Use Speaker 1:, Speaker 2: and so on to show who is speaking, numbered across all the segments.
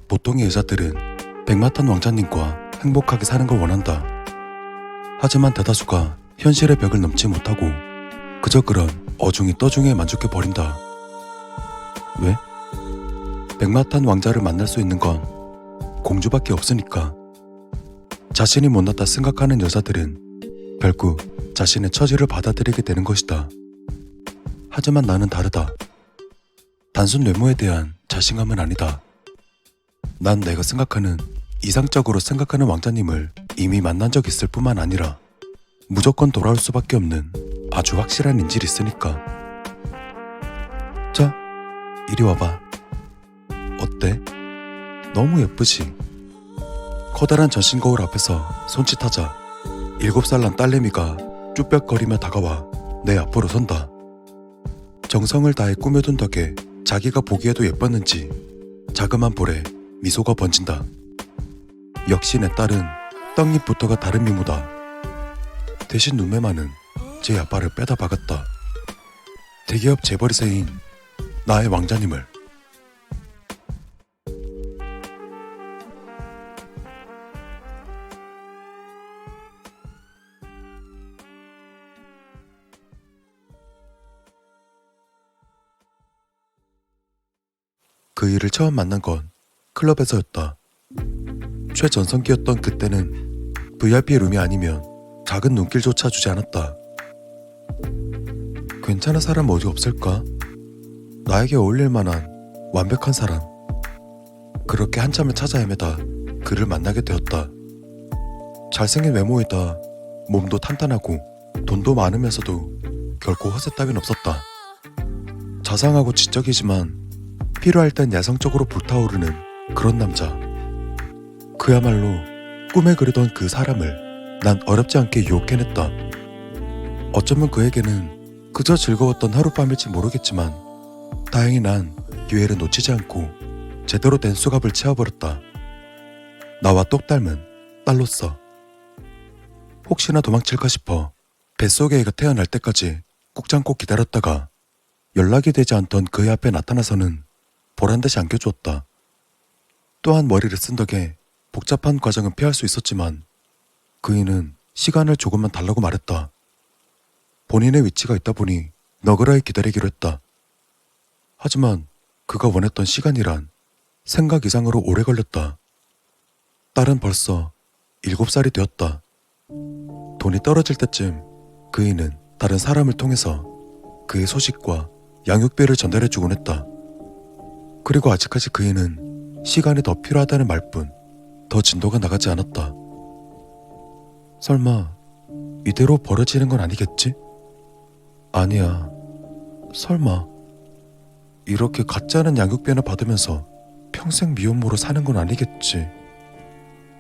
Speaker 1: 보통의 여자들은 백마탄 왕자님과 행복하게 사는 걸 원한다. 하지만 대다수가 현실의 벽을 넘지 못하고 그저 그런 어중이 떠중이에 만족해버린다. 왜? 백마탄 왕자를 만날 수 있는 건 공주밖에 없으니까. 자신이 못났다 생각하는 여자들은 결국 자신의 처지를 받아들이게 되는 것이다. 하지만 나는 다르다. 단순 외모에 대한 자신감은 아니다. 난 내가 생각하는 이상적으로 생각하는 왕자님을 이미 만난 적 있을 뿐만 아니라 무조건 돌아올 수밖에 없는 아주 확실한 인질이 있으니까. 자, 이리 와봐. 어때? 너무 예쁘지? 커다란 전신 거울 앞에서 손짓하자 7살 난 딸내미가 쭈뼛거리며 다가와 내 앞으로 선다. 정성을 다해 꾸며둔 덕에 자기가 보기에도 예뻤는지 자그만 볼에 미소가 번진다. 역시 내 딸은 떡잎부터가 다른 미모다. 대신 눈매만은 제 아빠를 빼다 박았다. 대기업 재벌이세인 나의 왕자님을. 그 일을 처음 만난 건 클럽에서였다. 최전성기였던 그때는 VIP 룸이 아니면 작은 눈길조차 주지 않았다. 괜찮은 사람 어디 없을까? 나에게 어울릴 만한 완벽한 사람. 그렇게 한참을 찾아 헤매다 그를 만나게 되었다. 잘생긴 외모에다 몸도 탄탄하고 돈도 많으면서도 결코 허세 따윈 없었다. 자상하고 지적이지만 필요할 땐 야성적으로 불타오르는 그런 남자. 그야말로 꿈에 그리던 그 사람을 난 어렵지 않게 유혹해냈다. 어쩌면 그에게는 그저 즐거웠던 하룻밤일지 모르겠지만 다행히 난 기회를 놓치지 않고 제대로 된 수갑을 채워버렸다. 나와 똑 닮은 딸로서. 혹시나 도망칠까 싶어 뱃속에 애가 태어날 때까지 꾹 참고 기다렸다가 연락이 되지 않던 그의 앞에 나타나서는 보란듯이 안겨주었다. 또한 머리를 쓴 덕에 복잡한 과정은 피할 수 있었지만 그이는 시간을 조금만 달라고 말했다. 본인의 위치가 있다 보니 너그러이 기다리기로 했다. 하지만 그가 원했던 시간이란 생각 이상으로 오래 걸렸다. 딸은 벌써 7살이 되었다. 돈이 떨어질 때쯤 그이는 다른 사람을 통해서 그의 소식과 양육비를 전달해주곤 했다. 그리고 아직까지 그이는 시간이 더 필요하다는 말뿐 더 진도가 나가지 않았다. 설마 이대로 벌어지는 건 아니겠지? 아니야. 설마 이렇게 같지 않은 양육비나 받으면서 평생 미혼모로 사는 건 아니겠지?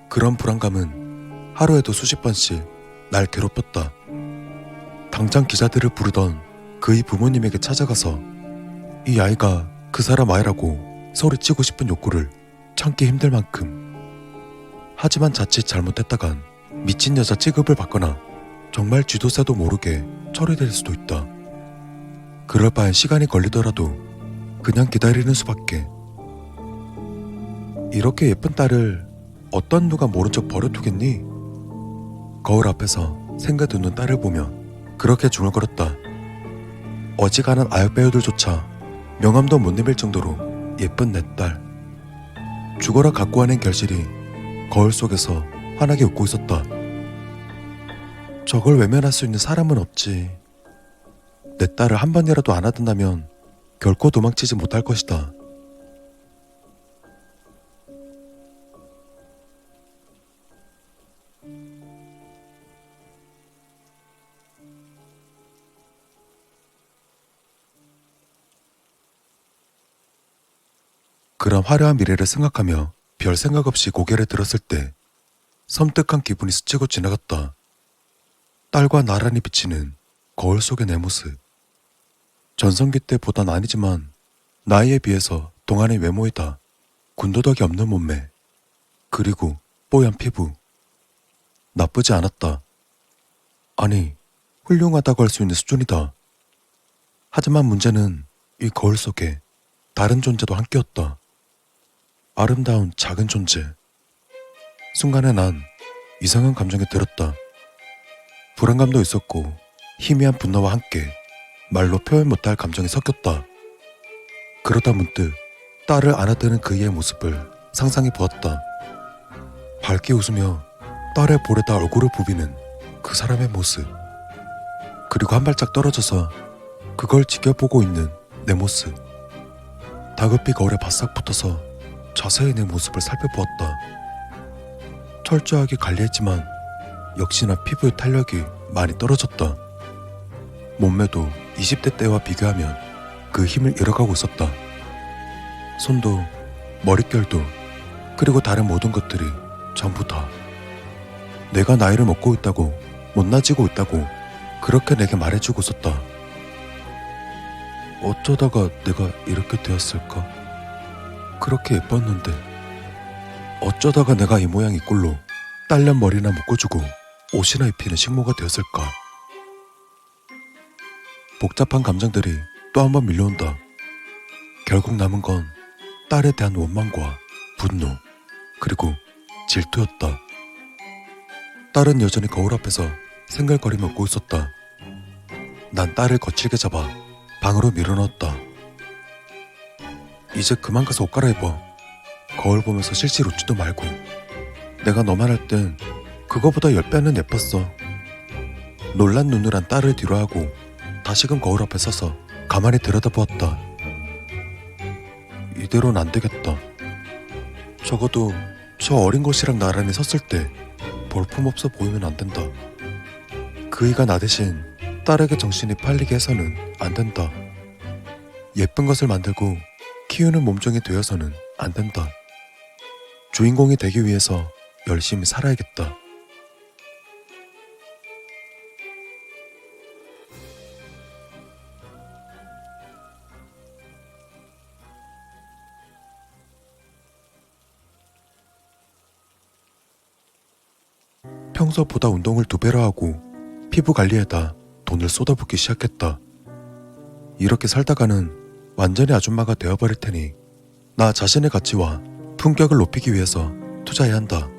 Speaker 1: 그런 불안감은 하루에도 수십 번씩 날 괴롭혔다. 당장 기자들을 부르던 그의 부모님에게 찾아가서 이 아이가 그 사람 아이라고 소리치고 싶은 욕구를 참기 힘들 만큼. 하지만 자칫 잘못했다간 미친 여자 취급을 받거나 정말 쥐도 새도 모르게 처리될 수도 있다. 그럴 바엔 시간이 걸리더라도 그냥 기다리는 수밖에. 이렇게 예쁜 딸을 어떤 누가 모른 척 버려두겠니? 거울 앞에서 생각드는 딸을 보며 그렇게 중얼거렸다. 어지간한 아역 배우들조차 명함도 못 내밀 정도로 예쁜 내 딸. 죽어라 갖고 와낸 결실이 거울 속에서 환하게 웃고 있었다. 저걸 외면할 수 있는 사람은 없지. 내 딸을 한 번이라도 안아든다면 결코 도망치지 못할 것이다. 그런 화려한 미래를 생각하며 별 생각 없이 고개를 들었을 때 섬뜩한 기분이 스치고 지나갔다. 딸과 나란히 비치는 거울 속의 내 모습. 전성기 때보단 아니지만 나이에 비해서 동안의 외모이다. 군더더기 없는 몸매. 그리고 뽀얀 피부. 나쁘지 않았다. 아니, 훌륭하다고 할 수 있는 수준이다. 하지만 문제는 이 거울 속에 다른 존재도 함께였다. 아름다운 작은 존재. 순간에 난 이상한 감정이 들었다. 불안감도 있었고 희미한 분노와 함께 말로 표현 못할 감정이 섞였다. 그러다 문득 딸을 안아드는 그이의 모습을 상상해 보았다. 밝게 웃으며 딸의 볼에다 얼굴을 부비는 그 사람의 모습. 그리고 한 발짝 떨어져서 그걸 지켜보고 있는 내 모습. 다급히 거울에 바싹 붙어서 자세히 내 모습을 살펴보았다. 철저하게 관리했지만 역시나 피부의 탄력이 많이 떨어졌다. 몸매도 20대 때와 비교하면 그 힘을 잃어가고 있었다. 손도 머릿결도 그리고 다른 모든 것들이 전부 다 내가 나이를 먹고 있다고 못나지고 있다고 그렇게 내게 말해주고 있었다. 어쩌다가 내가 이렇게 되었을까? 그렇게 예뻤는데 어쩌다가 내가 이 모양 이 꼴로 딸년 머리나 묶어주고 옷이나 입히는 식모가 되었을까? 복잡한 감정들이 또 한 번 밀려온다. 결국 남은 건 딸에 대한 원망과 분노 그리고 질투였다. 딸은 여전히 거울 앞에서 생글거리며 웃고 있었다. 난 딸을 거칠게 잡아 방으로 밀어넣었다. 이제 그만 가서 옷 갈아입어. 거울 보면서 실실 웃지도 말고. 내가 너만 할 땐 그거보다 10배는 예뻤어. 놀란 눈을 한 딸을 뒤로하고 다시금 거울 앞에 서서 가만히 들여다보았다. 이대로는 안 되겠다. 적어도 저 어린 것이랑 나란히 섰을 때 볼품없어 보이면 안 된다. 그이가 나 대신 딸에게 정신이 팔리게 해서는 안 된다. 예쁜 것을 만들고 키우는 몸종이 되어서는 안 된다. 주인공이 되기 위해서 열심히 살아야겠다. 평소보다 운동을 2배로 하고 피부 관리에다 돈을 쏟아붓기 시작했다. 이렇게 살다가는 완전히 아줌마가 되어버릴 테니 나 자신의 가치와 품격을 높이기 위해서 투자해야 한다.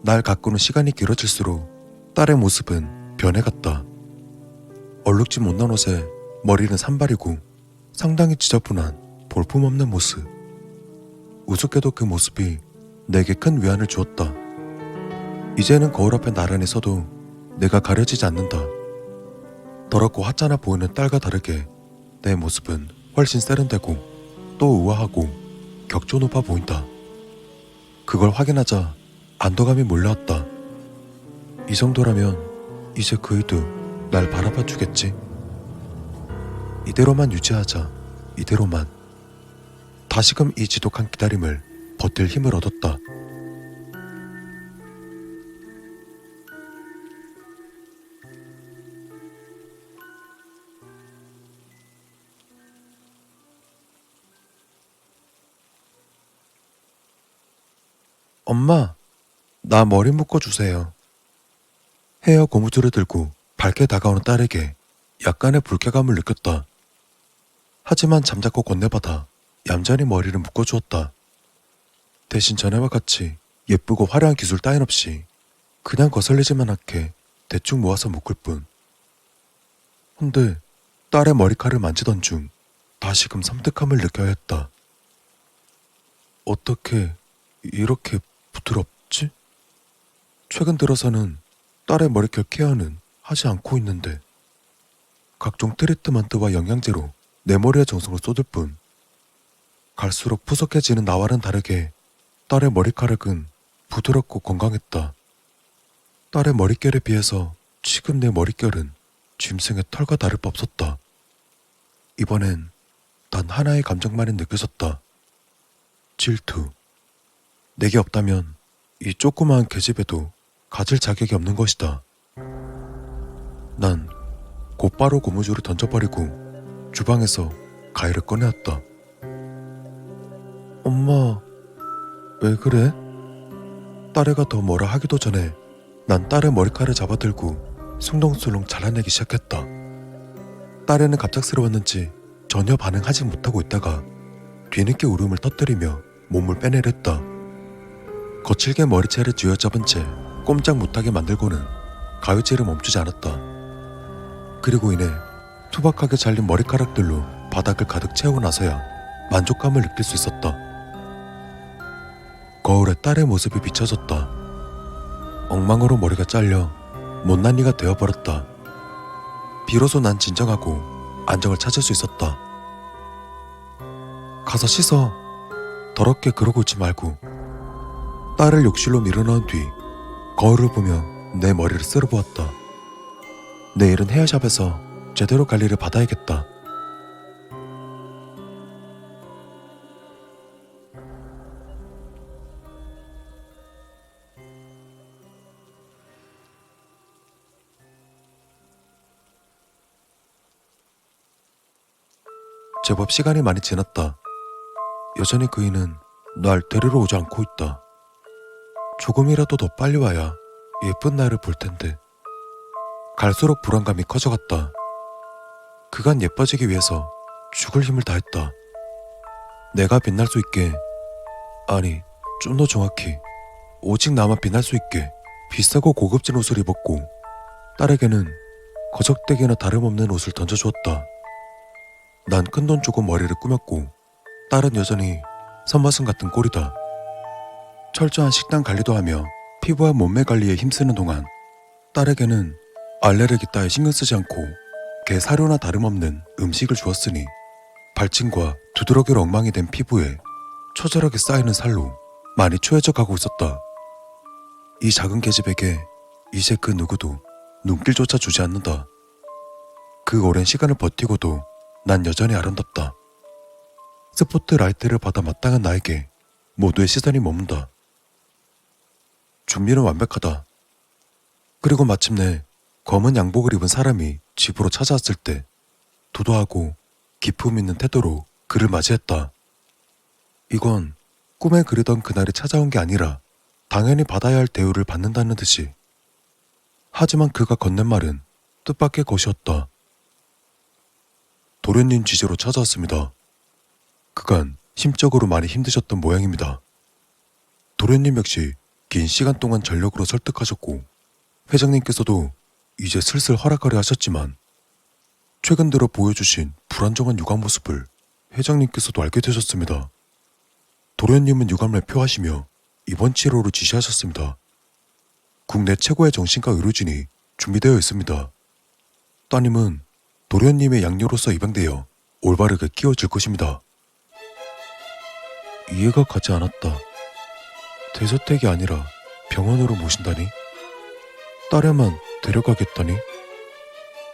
Speaker 1: 날 가꾸는 시간이 길어질수록 딸의 모습은 변해갔다. 얼룩진 못난 옷에 머리는 산발이고 상당히 지저분한 볼품없는 모습. 우습게도 그 모습이 내게 큰 위안을 주었다. 이제는 거울 앞에 나란히 서도 내가 가려지지 않는다. 더럽고 하찮아 보이는 딸과 다르게 내 모습은 훨씬 세련되고 또 우아하고 격조 높아 보인다. 그걸 확인하자 안도감이 몰려왔다. 이 정도라면 이제 그이도 날 바라봐 주겠지. 이대로만 유지하자. 이대로만. 다시금 이 지독한 기다림을 버틸 힘을 얻었다. 엄마, 나 머리 묶어주세요. 헤어 고무줄을 들고 밝게 다가오는 딸에게 약간의 불쾌감을 느꼈다. 하지만 잠자코 건네받아 얌전히 머리를 묶어주었다. 대신 전에와 같이 예쁘고 화려한 기술 따윈 없이 그냥 거슬리지만 않게 대충 모아서 묶을 뿐. 근데 딸의 머리카락을 만지던 중 다시금 섬뜩함을 느껴야 했다. 어떻게 이렇게 부드럽지? 최근 들어서는 딸의 머릿결 케어는 하지 않고 있는데 각종 트리트먼트와 영양제로 내 머리에 정성을 쏟을 뿐 갈수록 푸석해지는 나와는 다르게 딸의 머리카락은 부드럽고 건강했다. 딸의 머릿결에 비해서 지금 내 머릿결은 짐승의 털과 다를 바 없었다. 이번엔 단 하나의 감정만이 느껴졌다. 질투. 내게 없다면 이 조그마한 계집애도 가질 자격이 없는 것이다. 난 곧바로 고무줄을 던져버리고 주방에서 가위를 꺼내었다. 엄마, 왜 그래? 딸애가 더 뭐라 하기도 전에 난 딸의 머리카락을 잡아들고 숭덩술렁 잘라내기 시작했다. 딸애는 갑작스러웠는지 전혀 반응하지 못하고 있다가 뒤늦게 울음을 터뜨리며 몸을 빼내렸다. 거칠게 머리채를 쥐어잡은 채 꼼짝 못하게 만들고는 가위질을 멈추지 않았다. 그리고 이내 투박하게 잘린 머리카락들로 바닥을 가득 채우고 나서야 만족감을 느낄 수 있었다. 거울에 딸의 모습이 비춰졌다. 엉망으로 머리가 잘려 못난이가 되어버렸다. 비로소 난 진정하고 안정을 찾을 수 있었다. 가서 씻어. 더럽게 그러고 있지 말고. 딸을 욕실로 밀어넣은 뒤 거울을 보며 내 머리를 쓸어보았다. 내일은 헤어샵에서 제대로 관리를 받아야겠다. 제법 시간이 많이 지났다. 여전히 그이는 날 데리러 오지 않고 있다. 조금이라도 더 빨리 와야 예쁜 나를 볼 텐데. 갈수록 불안감이 커져갔다. 그간 예뻐지기 위해서 죽을 힘을 다했다. 내가 빛날 수 있게, 아니 좀 더 정확히 오직 나만 빛날 수 있게 비싸고 고급진 옷을 입었고 딸에게는 거적대기나 다름없는 옷을 던져주었다. 난 큰돈 주고 머리를 꾸몄고 딸은 여전히 선머슴 같은 꼴이다. 철저한 식단 관리도 하며 피부와 몸매 관리에 힘쓰는 동안 딸에게는 알레르기 따위 신경 쓰지 않고 개 사료나 다름없는 음식을 주었으니 발진과 두드러기로 엉망이 된 피부에 처절하게 쌓이는 살로 많이 초해져 가고 있었다. 이 작은 계집에게 이제 그 누구도 눈길조차 주지 않는다. 그 오랜 시간을 버티고도 난 여전히 아름답다. 스포트라이트를 받아 마땅한 나에게 모두의 시선이 머문다. 준비는 완벽하다. 그리고 마침내 검은 양복을 입은 사람이 집으로 찾아왔을 때 도도하고 기품 있는 태도로 그를 맞이했다. 이건 꿈에 그리던 그날이 찾아온 게 아니라 당연히 받아야 할 대우를 받는다는 듯이. 하지만 그가 건넨 말은 뜻밖의 것이었다. 도련님 지지로 찾아왔습니다. 그간 심적으로 많이 힘드셨던 모양입니다. 도련님 역시 긴 시간 동안 전력으로 설득하셨고 회장님께서도 이제 슬슬 허락하려 하셨지만 최근 들어 보여주신 불안정한 육아 모습을 회장님께서도 알게 되셨습니다. 도련님은 유감을 표하시며 입원 치료로 지시하셨습니다. 국내 최고의 정신과 의료진이 준비되어 있습니다. 따님은 도련님의 양녀로서 입양되어 올바르게 키워질 것입니다. 이해가 가지 않았다. 대저택이 아니라 병원으로 모신다니? 딸에만 데려가겠다니?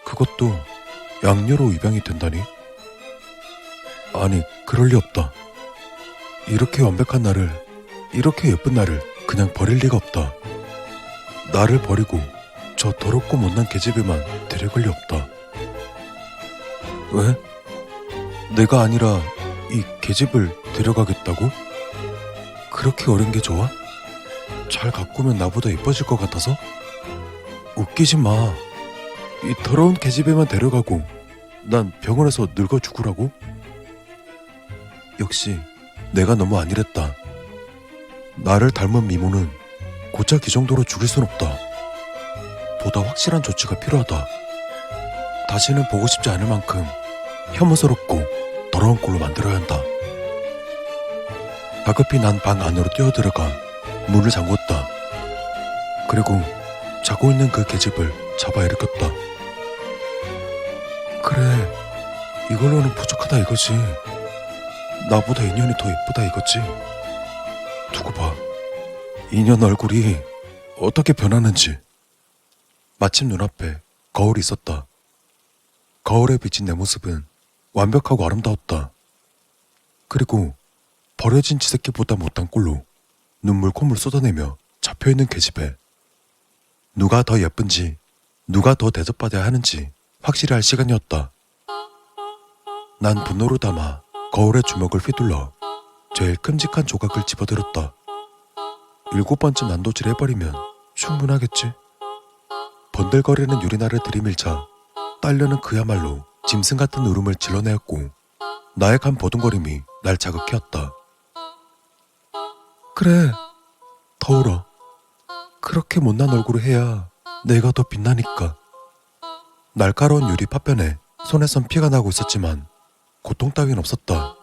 Speaker 1: 그것도 양녀로 입양이 된다니? 아니, 그럴 리 없다. 이렇게 완벽한 나를, 이렇게 예쁜 나를 그냥 버릴 리가 없다. 나를 버리고 저 더럽고 못난 계집에만 데려갈 리 없다. 왜? 내가 아니라 이 계집을 데려가겠다고? 그렇게 어린 게 좋아? 잘 가꾸면 나보다 예뻐질 것 같아서? 웃기지 마. 이 더러운 계집에만 데려가고 난 병원에서 늙어 죽으라고? 역시 내가 너무 안일했다. 나를 닮은 미모는 고작 이 정도로 죽일 순 없다. 보다 확실한 조치가 필요하다. 다시는 보고 싶지 않을 만큼 혐오스럽고 더러운 꼴로 만들어야 한다. 다급히 난 방 안으로 뛰어들어가 문을 잠궜다. 그리고 자고 있는 그 계집을 잡아 일으켰다. 그래, 이걸로는 부족하다 이거지. 나보다 인연이 더 예쁘다 이거지. 두고 봐. 인연 얼굴이 어떻게 변하는지. 마침 눈앞에 거울이 있었다. 거울에 비친 내 모습은 완벽하고 아름다웠다. 그리고 버려진 지새끼보다 못한 꼴로 눈물 콧물 쏟아내며 잡혀있는 계집애. 누가 더 예쁜지, 누가 더 대접받아야 하는지 확실히 할 시간이었다. 난 분노를 담아 거울에 주먹을 휘둘러 제일 큼직한 조각을 집어들었다. 7번쯤 난도질 해버리면 충분하겠지. 번들거리는 유리나를 들이밀자 딸려는 그야말로 짐승 같은 울음을 질러내었고 나의 간 버둥거림이 날 자극해왔다. 그래, 더 울어. 그렇게 못난 얼굴을 해야 내가 더 빛나니까. 날카로운 유리 파편에 손에선 피가 나고 있었지만 고통 따윈 없었다.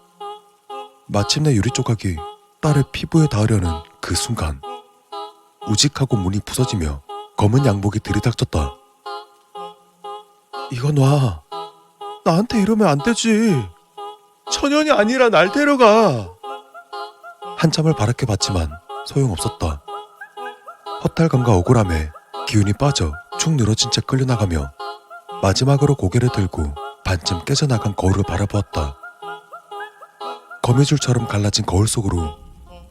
Speaker 1: 마침내 유리 조각이 딸의 피부에 닿으려는 그 순간 우직하고 문이 부서지며 검은 양복이 들이닥쳤다. 이거 놔. 나한테 이러면 안 되지. 천연이 아니라 날 데려가. 한참을 바라게 봤지만 소용없었다. 허탈감과 억울함에 기운이 빠져 축 늘어진 채 끌려나가며 마지막으로 고개를 들고 반쯤 깨져나간 거울을 바라보았다. 거미줄처럼 갈라진 거울 속으로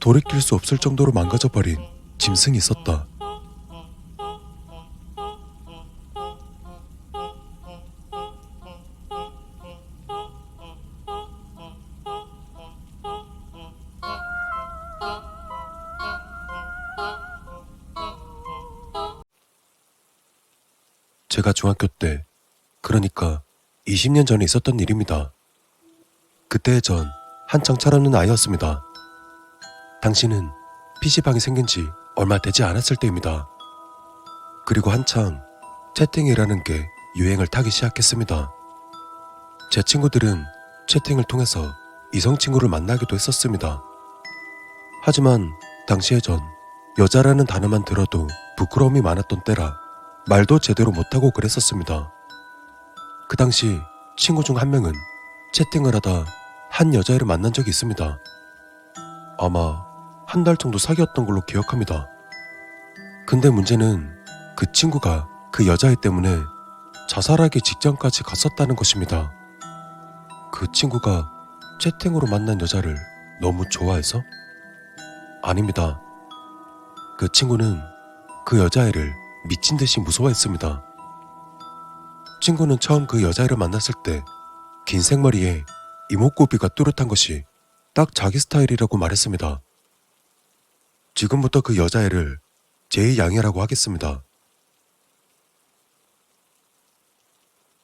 Speaker 1: 돌이킬 수 없을 정도로 망가져버린 짐승이 있었다. 제가 중학교 때, 그러니까 20년 전에 있었던 일입니다. 그때의 전 한창 철없는 아이였습니다. 당시는 PC방이 생긴 지 얼마 되지 않았을 때입니다. 그리고 한창 채팅이라는 게 유행을 타기 시작했습니다. 제 친구들은 채팅을 통해서 이성 친구를 만나기도 했었습니다. 하지만 당시의 전 여자라는 단어만 들어도 부끄러움이 많았던 때라 말도 제대로 못하고 그랬었습니다. 그 당시 친구 중 한 명은 채팅을 하다 한 여자애를 만난 적이 있습니다. 아마 한 달 정도 사귀었던 걸로 기억합니다. 근데 문제는 그 친구가 그 여자애 때문에 자살하기 직전까지 갔었다는 것입니다. 그 친구가 채팅으로 만난 여자를 너무 좋아해서? 아닙니다. 그 친구는 그 여자애를 미친 듯이 무서워했습니다. 친구는 처음 그 여자애를 만났을 때 긴 생머리에 이목구비가 뚜렷한 것이 딱 자기 스타일이라고 말했습니다. 지금부터 그 여자애를 제2양이라고 하겠습니다.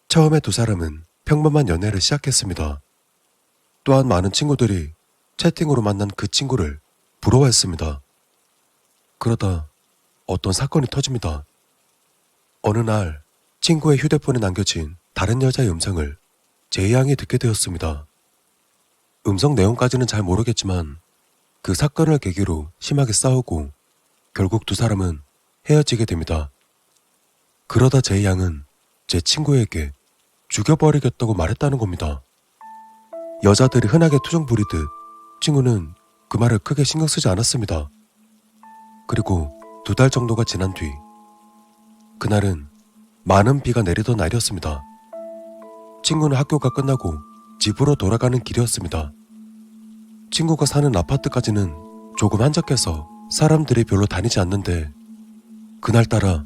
Speaker 1: 처음에 두 사람은 평범한 연애를 시작했습니다. 또한 많은 친구들이 채팅으로 만난 그 친구를 부러워했습니다. 그러다 어떤 사건이 터집니다. 어느 날 친구의 휴대폰에 남겨진 다른 여자의 음성을 제2양이 듣게 되었습니다. 음성 내용까지는 잘 모르겠지만 그 사건을 계기로 심하게 싸우고 결국 두 사람은 헤어지게 됩니다. 그러다 제2양은 제 친구에게 죽여버리겠다고 말했다는 겁니다. 여자들이 흔하게 투정 부리듯 친구는 그 말을 크게 신경 쓰지 않았습니다. 그리고 2달 정도가 지난 뒤 그날은 많은 비가 내리던 날이었습니다. 친구는 학교가 끝나고 집으로 돌아가는 길이었습니다. 친구가 사는 아파트까지는 조금 한적해서 사람들이 별로 다니지 않는데 그날따라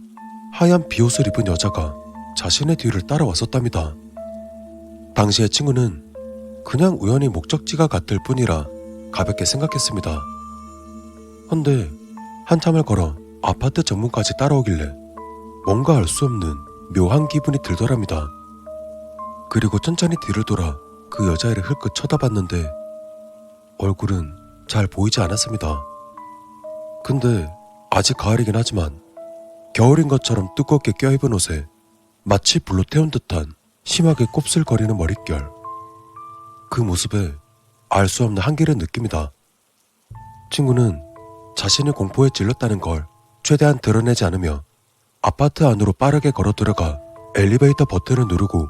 Speaker 1: 하얀 비옷을 입은 여자가 자신의 뒤를 따라왔었답니다. 당시에 친구는 그냥 우연히 목적지가 같을 뿐이라 가볍게 생각했습니다. 헌데 한참을 걸어 아파트 정문까지 따라오길래 뭔가 알 수 없는 묘한 기분이 들더랍니다. 그리고 천천히 뒤를 돌아 그 여자애를 흘끗 쳐다봤는데 얼굴은 잘 보이지 않았습니다. 근데 아직 가을이긴 하지만 겨울인 것처럼 두껍게 껴입은 옷에 마치 불로 태운 듯한 심하게 곱슬거리는 머릿결. 그 모습에 알 수 없는 한계를 느낍니다. 친구는 자신이 공포에 질렸다는 걸 최대한 드러내지 않으며 아파트 안으로 빠르게 걸어 들어가 엘리베이터 버튼을 누르고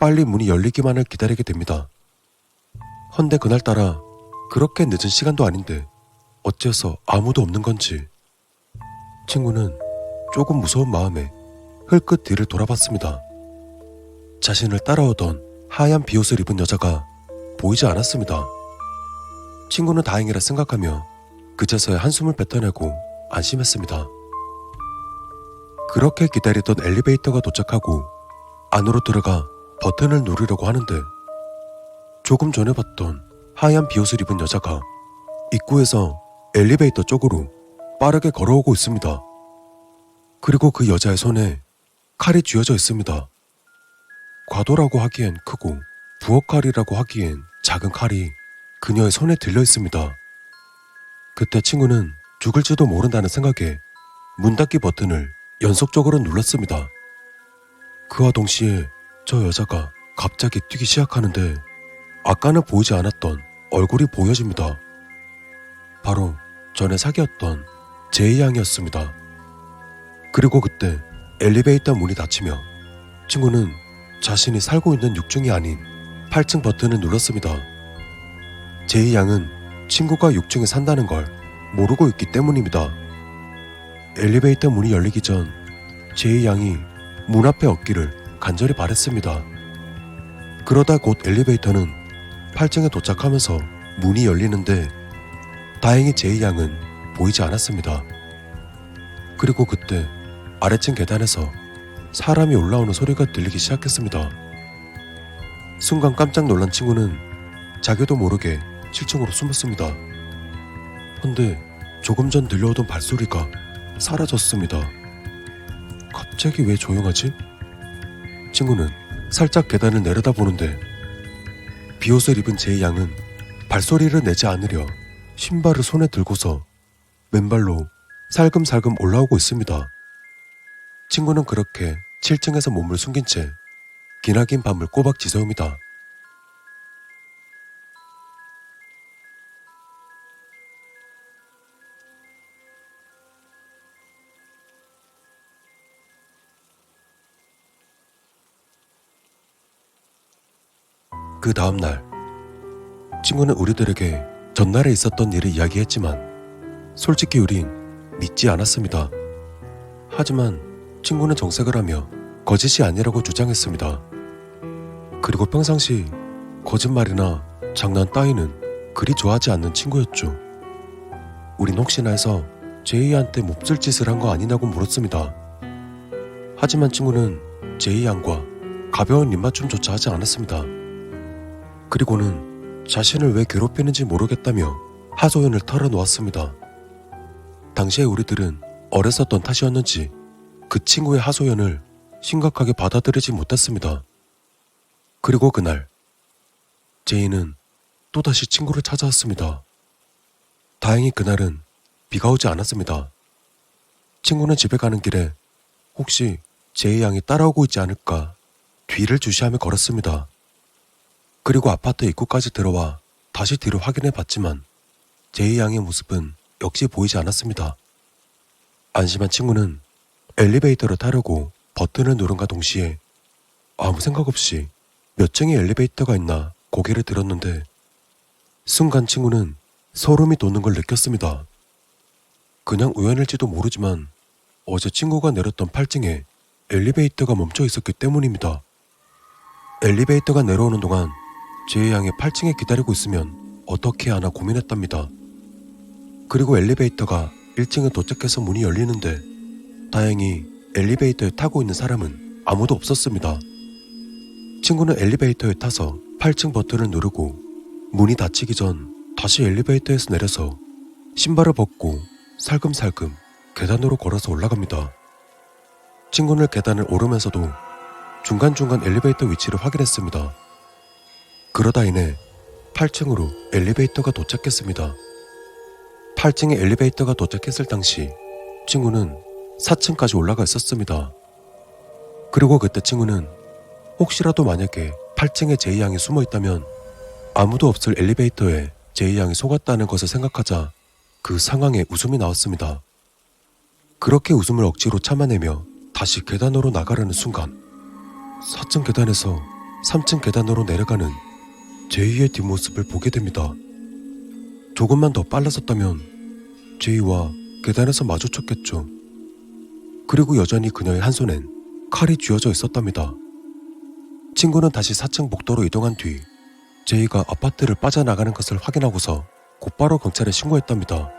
Speaker 1: 빨리 문이 열리기만을 기다리게 됩니다. 헌데 그날따라 그렇게 늦은 시간도 아닌데 어째서 아무도 없는 건지 친구는 조금 무서운 마음에 흘끗 뒤를 돌아봤습니다. 자신을 따라오던 하얀 비옷을 입은 여자가 보이지 않았습니다. 친구는 다행이라 생각하며 그제서야 한숨을 뱉어내고 안심했습니다. 그렇게 기다리던 엘리베이터가 도착하고 안으로 들어가 버튼을 누르려고 하는데 조금 전에 봤던 하얀 비옷을 입은 여자가 입구에서 엘리베이터 쪽으로 빠르게 걸어오고 있습니다. 그리고 그 여자의 손에 칼이 쥐어져 있습니다. 과도라고 하기엔 크고 부엌칼이라고 하기엔 작은 칼이 그녀의 손에 들려 있습니다. 그때 친구는 죽을지도 모른다는 생각에 문 닫기 버튼을 연속적으로 눌렀습니다. 그와 동시에 저 여자가 갑자기 뛰기 시작하는데 아까는 보이지 않았던 얼굴이 보여집니다. 바로 전에 사귀었던 제이 양이었습니다. 그리고 그때 엘리베이터 문이 닫히며 친구는 자신이 살고 있는 6층이 아닌 8층 버튼을 눌렀습니다. 제이 양은 친구가 6층에 산다는 걸 모르고 있기 때문입니다. 엘리베이터 문이 열리기 전 제이 양이 문 앞에 얻기를 간절히 바랬습니다. 그러다 곧 엘리베이터는 8층에 도착하면서 문이 열리는데 다행히 제이 양은 보이지 않았습니다. 그리고 그때 아래층 계단에서 사람이 올라오는 소리가 들리기 시작했습니다. 순간 깜짝 놀란 친구는 자기도 모르게 7층으로 숨었습니다. 근데 조금 전 들려오던 발소리가 사라졌습니다. 갑자기 왜 조용하지? 친구는 살짝 계단을 내려다보는데 비옷을 입은 제이 양은 발소리를 내지 않으려 신발을 손에 들고서 맨발로 살금살금 올라오고 있습니다. 친구는 그렇게 7층에서 몸을 숨긴 채 기나긴 밤을 꼬박 지새웁니다. 그 다음날 친구는 우리들에게 전날에 있었던 일을 이야기했지만 솔직히 우린 믿지 않았습니다. 하지만 친구는 정색을 하며 거짓이 아니라고 주장했습니다. 그리고 평상시 거짓말이나 장난 따위는 그리 좋아하지 않는 친구였죠. 우린 혹시나 해서 제이한테 몹쓸 짓을 한 거 아니냐고 물었습니다. 하지만 친구는 제이 양과 가벼운 입맞춤조차 하지 않았습니다. 그리고는 자신을 왜 괴롭히는지 모르겠다며 하소연을 털어놓았습니다. 당시에 우리들은 어렸었던 탓이었는지 그 친구의 하소연을 심각하게 받아들이지 못했습니다. 그리고 그날 제이는 또다시 친구를 찾아왔습니다. 다행히 그날은 비가 오지 않았습니다. 친구는 집에 가는 길에 혹시 제이 양이 따라오고 있지 않을까 뒤를 주시하며 걸었습니다. 그리고 아파트 입구까지 들어와 다시 뒤를 확인해 봤지만 제이 양의 모습은 역시 보이지 않았습니다. 안심한 친구는 엘리베이터를 타려고 버튼을 누른과 동시에 아무 생각 없이 몇 층의 엘리베이터가 있나 고개를 들었는데 순간 친구는 소름이 돋는 걸 느꼈습니다. 그냥 우연일지도 모르지만 어제 친구가 내렸던 8층에 엘리베이터가 멈춰 있었기 때문입니다. 엘리베이터가 내려오는 동안 제이 양이 8층에 기다리고 있으면 어떻게 하나 고민했답니다. 그리고 엘리베이터가 1층에 도착해서 문이 열리는데 다행히 엘리베이터에 타고 있는 사람은 아무도 없었습니다. 친구는 엘리베이터에 타서 8층 버튼을 누르고 문이 닫히기 전 다시 엘리베이터에서 내려서 신발을 벗고 살금살금 계단으로 걸어서 올라갑니다. 친구는 계단을 오르면서도 중간중간 엘리베이터 위치를 확인했습니다. 그러다 이내 8층으로 엘리베이터가 도착했습니다. 8층에 엘리베이터가 도착했을 당시 친구는 4층까지 올라가 있었습니다. 그리고 그때 친구는 혹시라도 만약에 8층에 제이 양이 숨어 있다면 아무도 없을 엘리베이터에 제이 양이 속았다는 것을 생각하자 그 상황에 웃음이 나왔습니다. 그렇게 웃음을 억지로 참아내며 다시 계단으로 나가려는 순간 4층 계단에서 3층 계단으로 내려가는 제이의 뒷모습을 보게 됩니다. 조금만 더 빨라졌다면 제이와 계단에서 마주쳤겠죠. 그리고 여전히 그녀의 한 손엔 칼이 쥐어져 있었답니다. 친구는 다시 4층 복도로 이동한 뒤 제이가 아파트를 빠져나가는 것을 확인하고서 곧바로 경찰에 신고했답니다.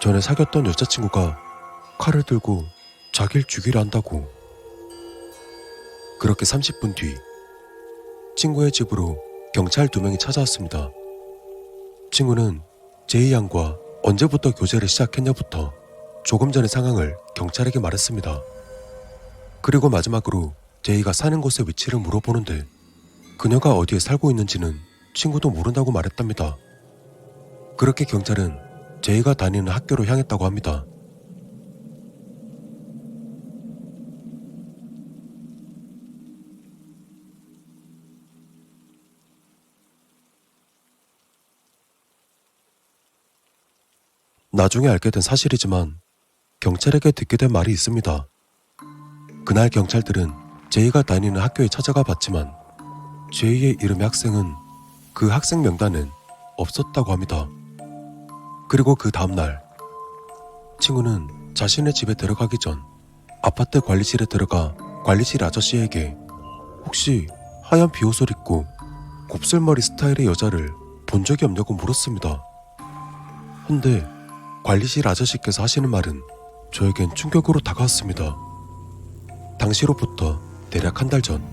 Speaker 1: 전에 사귀었던 여자친구가 칼을 들고 자기를 죽이려 한다고. 그렇게 30분 뒤 친구의 집으로 경찰 2명이 찾아왔습니다. 친구는 제이 양과 언제부터 교제를 시작했냐부터 조금 전의 상황을 경찰에게 말했습니다. 그리고 마지막으로 제이가 사는 곳의 위치를 물어보는데 그녀가 어디에 살고 있는지는 친구도 모른다고 말했답니다. 그렇게 경찰은 제이가 다니는 학교로 향했다고 합니다. 나중에 알게 된 사실이지만 경찰에게 듣게 된 말이 있습니다. 그날 경찰들은 제이가 다니는 학교에 찾아가 봤지만 제이의 이름의 학생은 그 학생 명단엔 없었다고 합니다. 그리고 그 다음날 친구는 자신의 집에 들어가기 전 아파트 관리실에 들어가 관리실 아저씨에게 혹시 하얀 비옷을 입고 곱슬머리 스타일의 여자를 본 적이 없냐고 물었습니다. 근데 관리실 아저씨께서 하시는 말은 저에겐 충격으로 다가왔습니다. 당시로부터 대략 한 달 전,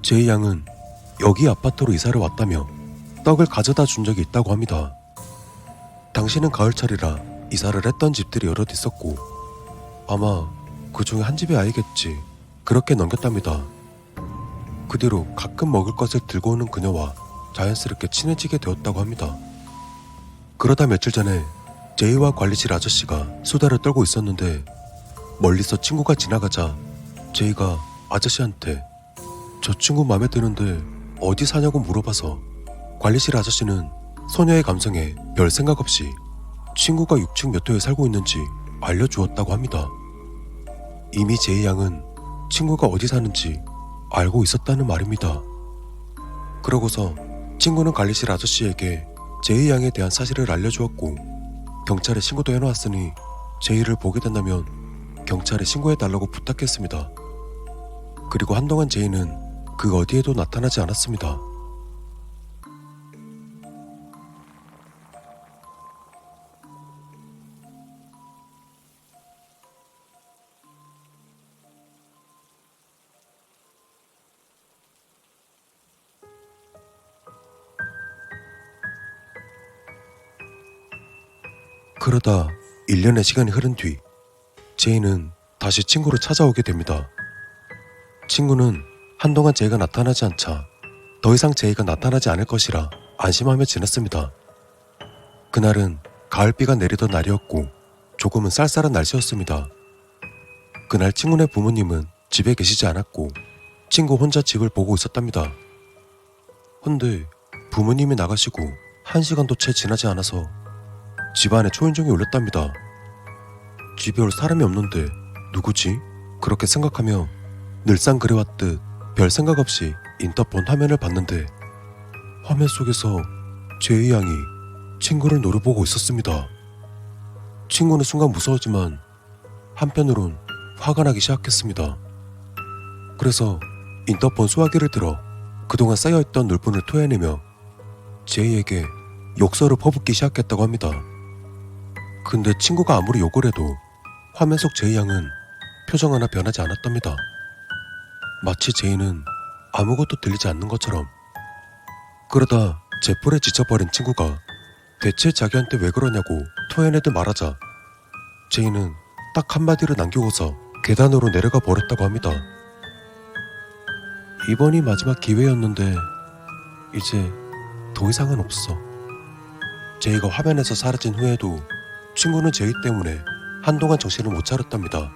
Speaker 1: 제이 양은 여기 아파트로 이사를 왔다며 떡을 가져다 준 적이 있다고 합니다. 당시는 가을철이라 이사를 했던 집들이 여럿 있었고 아마 그 중에 한 집의 아이겠지, 그렇게 넘겼답니다. 그 뒤로 가끔 먹을 것을 들고 오는 그녀와 자연스럽게 친해지게 되었다고 합니다. 그러다 며칠 전에 제이와 관리실 아저씨가 수다를 떨고 있었는데 멀리서 친구가 지나가자 제이가 아저씨한테 저 친구 마음에 드는데 어디 사냐고 물어봐서 관리실 아저씨는 소녀의 감성에 별 생각 없이 친구가 6층 몇 호에 살고 있는지 알려주었다고 합니다. 이미 제이 양은 친구가 어디 사는지 알고 있었다는 말입니다. 그러고서 친구는 관리실 아저씨에게 제이 양에 대한 사실을 알려주었고 경찰에 신고도 해놓았으니 제이를 보게 된다면 경찰에 신고해달라고 부탁했습니다. 그리고 한동안 제이는 그 어디에도 나타나지 않았습니다. 그러다 1년의 시간이 흐른 뒤 제이는 다시 친구를 찾아오게 됩니다. 친구는 한동안 제이가 나타나지 않자 더 이상 제이가 나타나지 않을 것이라 안심하며 지냈습니다. 그날은 가을비가 내리던 날이었고 조금은 쌀쌀한 날씨였습니다. 그날 친구네 부모님은 집에 계시지 않았고 친구 혼자 집을 보고 있었답니다. 근데 부모님이 나가시고 1시간도 채 지나지 않아서 집안에 초인종이 울렸답니다. 집에 올 사람이 없는데 누구지? 그렇게 생각하며 늘상 그래왔듯 별 생각 없이 인터폰 화면을 봤는데 화면 속에서 제이 양이 친구를 노려보고 있었습니다. 친구는 순간 무서웠지만 한편으론 화가 나기 시작했습니다. 그래서 인터폰 수화기를 들어 그동안 쌓여있던 울분을 토해내며 제이에게 욕설을 퍼붓기 시작했다고 합니다. 근데 친구가 아무리 욕을 해도 화면 속 제이 양은 표정 하나 변하지 않았답니다. 마치 제이는 아무것도 들리지 않는 것처럼. 그러다 제풀에 지쳐버린 친구가 대체 자기한테 왜 그러냐고 토해내듯 말하자 제이는 딱 한마디를 남기고서 계단으로 내려가 버렸다고 합니다. 이번이 마지막 기회였는데 이제 더 이상은 없어. 제이가 화면에서 사라진 후에도 친구는 제이 때문에 한동안 정신을 못 차렸답니다.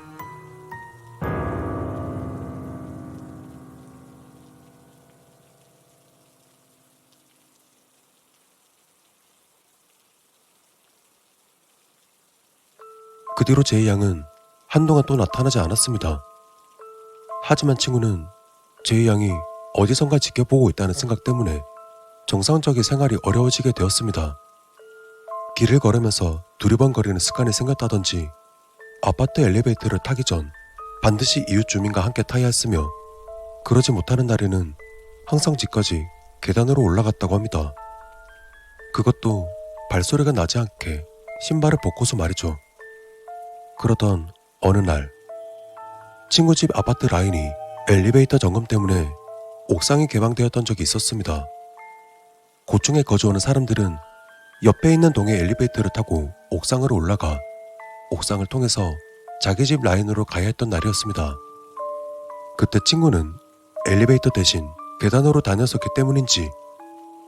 Speaker 1: 그 뒤로 제이 양은 한동안 또 나타나지 않았습니다. 하지만 친구는 제이 양이 어디선가 지켜보고 있다는 생각 때문에 정상적인 생활이 어려워지게 되었습니다. 길을 걸으면서 두리번거리는 습관이 생겼다던지 아파트 엘리베이터를 타기 전 반드시 이웃 주민과 함께 타야 했으며 그러지 못하는 날에는 항상 집까지 계단으로 올라갔다고 합니다. 그것도 발소리가 나지 않게 신발을 벗고서 말이죠. 그러던 어느 날 친구 집 아파트 라인이 엘리베이터 점검 때문에 옥상이 개방되었던 적이 있었습니다. 고층에 거주하는 사람들은 옆에 있는 동의 엘리베이터를 타고 옥상으로 올라가 옥상을 통해서 자기 집 라인으로 가야 했던 날이었습니다. 그때 친구는 엘리베이터 대신 계단으로 다녔었기 때문인지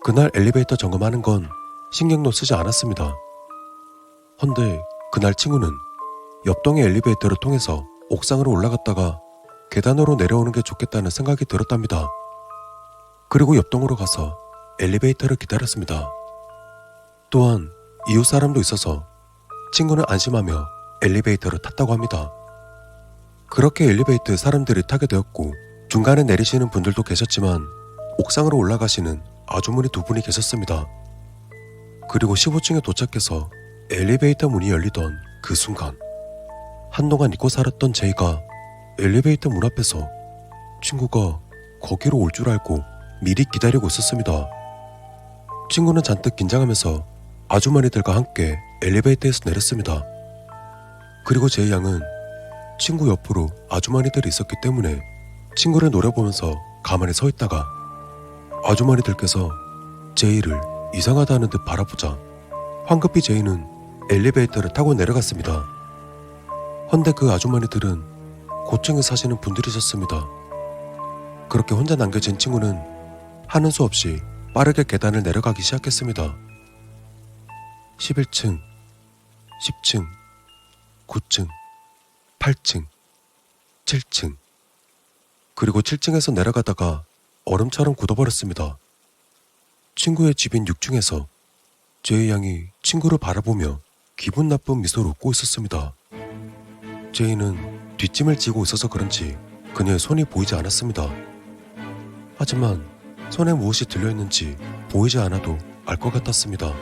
Speaker 1: 그날 엘리베이터 점검하는 건 신경도 쓰지 않았습니다. 헌데 그날 친구는 옆동의 엘리베이터를 통해서 옥상으로 올라갔다가 계단으로 내려오는 게 좋겠다는 생각이 들었답니다. 그리고 옆동으로 가서 엘리베이터를 기다렸습니다. 또한 이웃 사람도 있어서 친구는 안심하며 엘리베이터를 탔다고 합니다. 그렇게 엘리베이터에 사람들이 타게 되었고 중간에 내리시는 분들도 계셨지만 옥상으로 올라가시는 아주머니 2분이 계셨습니다. 그리고 15층에 도착해서 엘리베이터 문이 열리던 그 순간 한동안 잊고 살았던 제이가 엘리베이터 문 앞에서 친구가 거기로 올 줄 알고 미리 기다리고 있었습니다. 친구는 잔뜩 긴장하면서 아주머니들과 함께 엘리베이터에서 내렸습니다. 그리고 제이 양은 친구 옆으로 아주머니들이 있었기 때문에 친구를 노려보면서 가만히 서 있다가 아주머니들께서 제이를 이상하다는 듯 바라보자 황급히 제이는 엘리베이터를 타고 내려갔습니다. 헌데 그 아주머니들은 고층에 사시는 분들이셨습니다. 그렇게 혼자 남겨진 친구는 하는 수 없이 빠르게 계단을 내려가기 시작했습니다. 11층, 10층, 9층, 8층, 7층, 그리고 7층에서 내려가다가 얼음처럼 굳어버렸습니다. 친구의 집인 6층에서 제이 양이 친구를 바라보며 기분 나쁜 미소를 웃고 있었습니다. 제이는 뒷짐을 지고 있어서 그런지 그녀의 손이 보이지 않았습니다. 하지만 손에 무엇이 들려있는지 보이지 않아도 알 것 같았습니다.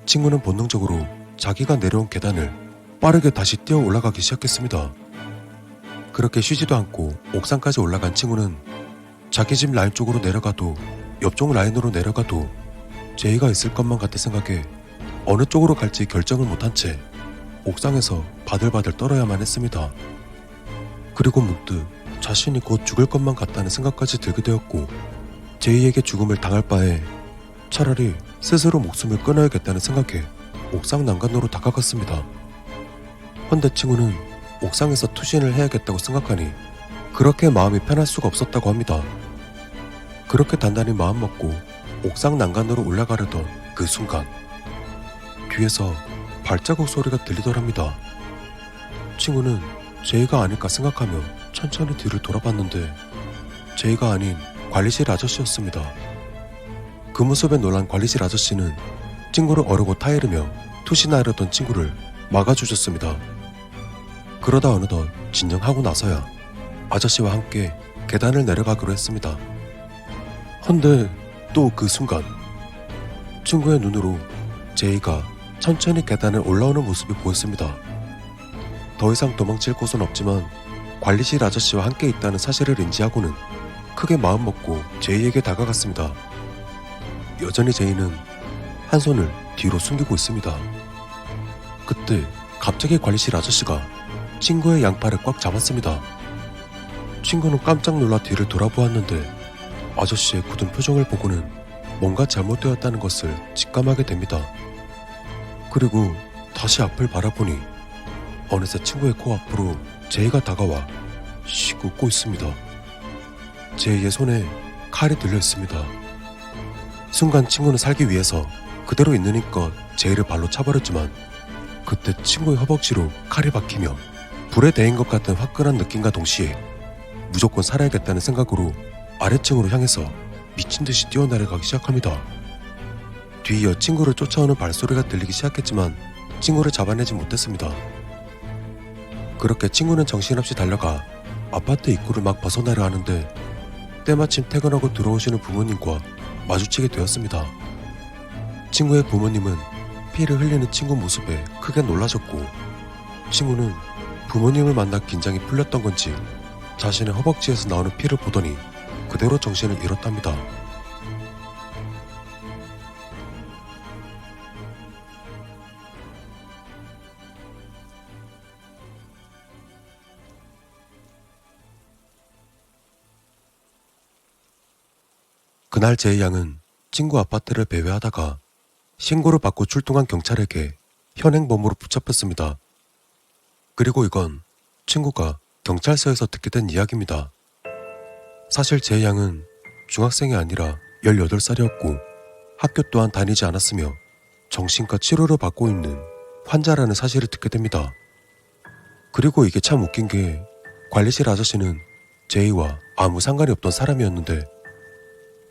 Speaker 1: 친구는 본능적으로 자기가 내려온 계단을 빠르게 다시 뛰어 올라가기 시작했습니다. 그렇게 쉬지도 않고 옥상까지 올라간 친구는 자기 집 라인 쪽으로 내려가도 옆쪽 라인으로 내려가도 제이가 있을 것만 같아 생각해 어느 쪽으로 갈지 결정을 못한 채 옥상에서 바들바들 떨어야만 했습니다. 그리고 문득 자신이 곧 죽을 것만 같다는 생각까지 들게 되었고 제이에게 죽음을 당할 바에 차라리 스스로 목숨을 끊어야겠다는 생각에 옥상 난간으로 다가갔습니다. 헌데 친구는 옥상에서 투신을 해야겠다고 생각하니 그렇게 마음이 편할 수가 없었다고 합니다. 그렇게 단단히 마음먹고 옥상 난간으로 올라가려던 그 순간 뒤에서 발자국 소리가 들리더랍니다. 친구는 제이가 아닐까 생각하며 천천히 뒤를 돌아봤는데 제이가 아닌 관리실 아저씨였습니다. 그 모습에 놀란 관리실 아저씨는 친구를 어르고 타이르며 투신하려던 친구를 막아주셨습니다. 그러다 어느덧 진정하고 나서야 아저씨와 함께 계단을 내려가기로 했습니다. 헌데 또 그 순간 친구의 눈으로 제이가 천천히 계단을 올라오는 모습이 보였습니다. 더 이상 도망칠 곳은 없지만 관리실 아저씨와 함께 있다는 사실을 인지하고는 크게 마음먹고 제이에게 다가갔습니다. 여전히 제이는 한 손을 뒤로 숨기고 있습니다. 그때 갑자기 관리실 아저씨가 친구의 양팔을 꽉 잡았습니다. 친구는 깜짝 놀라 뒤를 돌아보았는데 아저씨의 굳은 표정을 보고는 뭔가 잘못되었다는 것을 직감하게 됩니다. 그리고 다시 앞을 바라보니 어느새 친구의 코앞으로 제이가 다가와 씩 웃고 있습니다. 제이의 손에 칼이 들려 있습니다. 순간 친구는 살기 위해서 그대로 있는 힘껏 제이를 발로 차버렸지만 그때 친구의 허벅지로 칼이 박히며 불에 데인 것 같은 화끈한 느낌과 동시에 무조건 살아야겠다는 생각으로 아래층으로 향해서 미친듯이 뛰어내려가기 시작합니다. 뒤이어 친구를 쫓아오는 발소리가 들리기 시작했지만 친구를 잡아내지 못했습니다. 그렇게 친구는 정신없이 달려가 아파트 입구를 막 벗어나려 하는데 때마침 퇴근하고 들어오시는 부모님과 마주치게 되었습니다. 친구의 부모님은 피를 흘리는 친구 모습에 크게 놀라셨고 친구는 부모님을 만나 긴장이 풀렸던 건지 자신의 허벅지에서 나오는 피를 보더니 그대로 정신을 잃었답니다. 그날 제이 양은 친구 아파트를 배회하다가 신고를 받고 출동한 경찰에게 현행범으로 붙잡혔습니다. 그리고 이건 친구가 경찰서에서 듣게 된 이야기입니다. 사실 제이 양은 중학생이 아니라 18살이었고 학교 또한 다니지 않았으며 정신과 치료를 받고 있는 환자라는 사실을 듣게 됩니다. 그리고 이게 참 웃긴 게 관리실 아저씨는 제이와 아무 상관이 없던 사람이었는데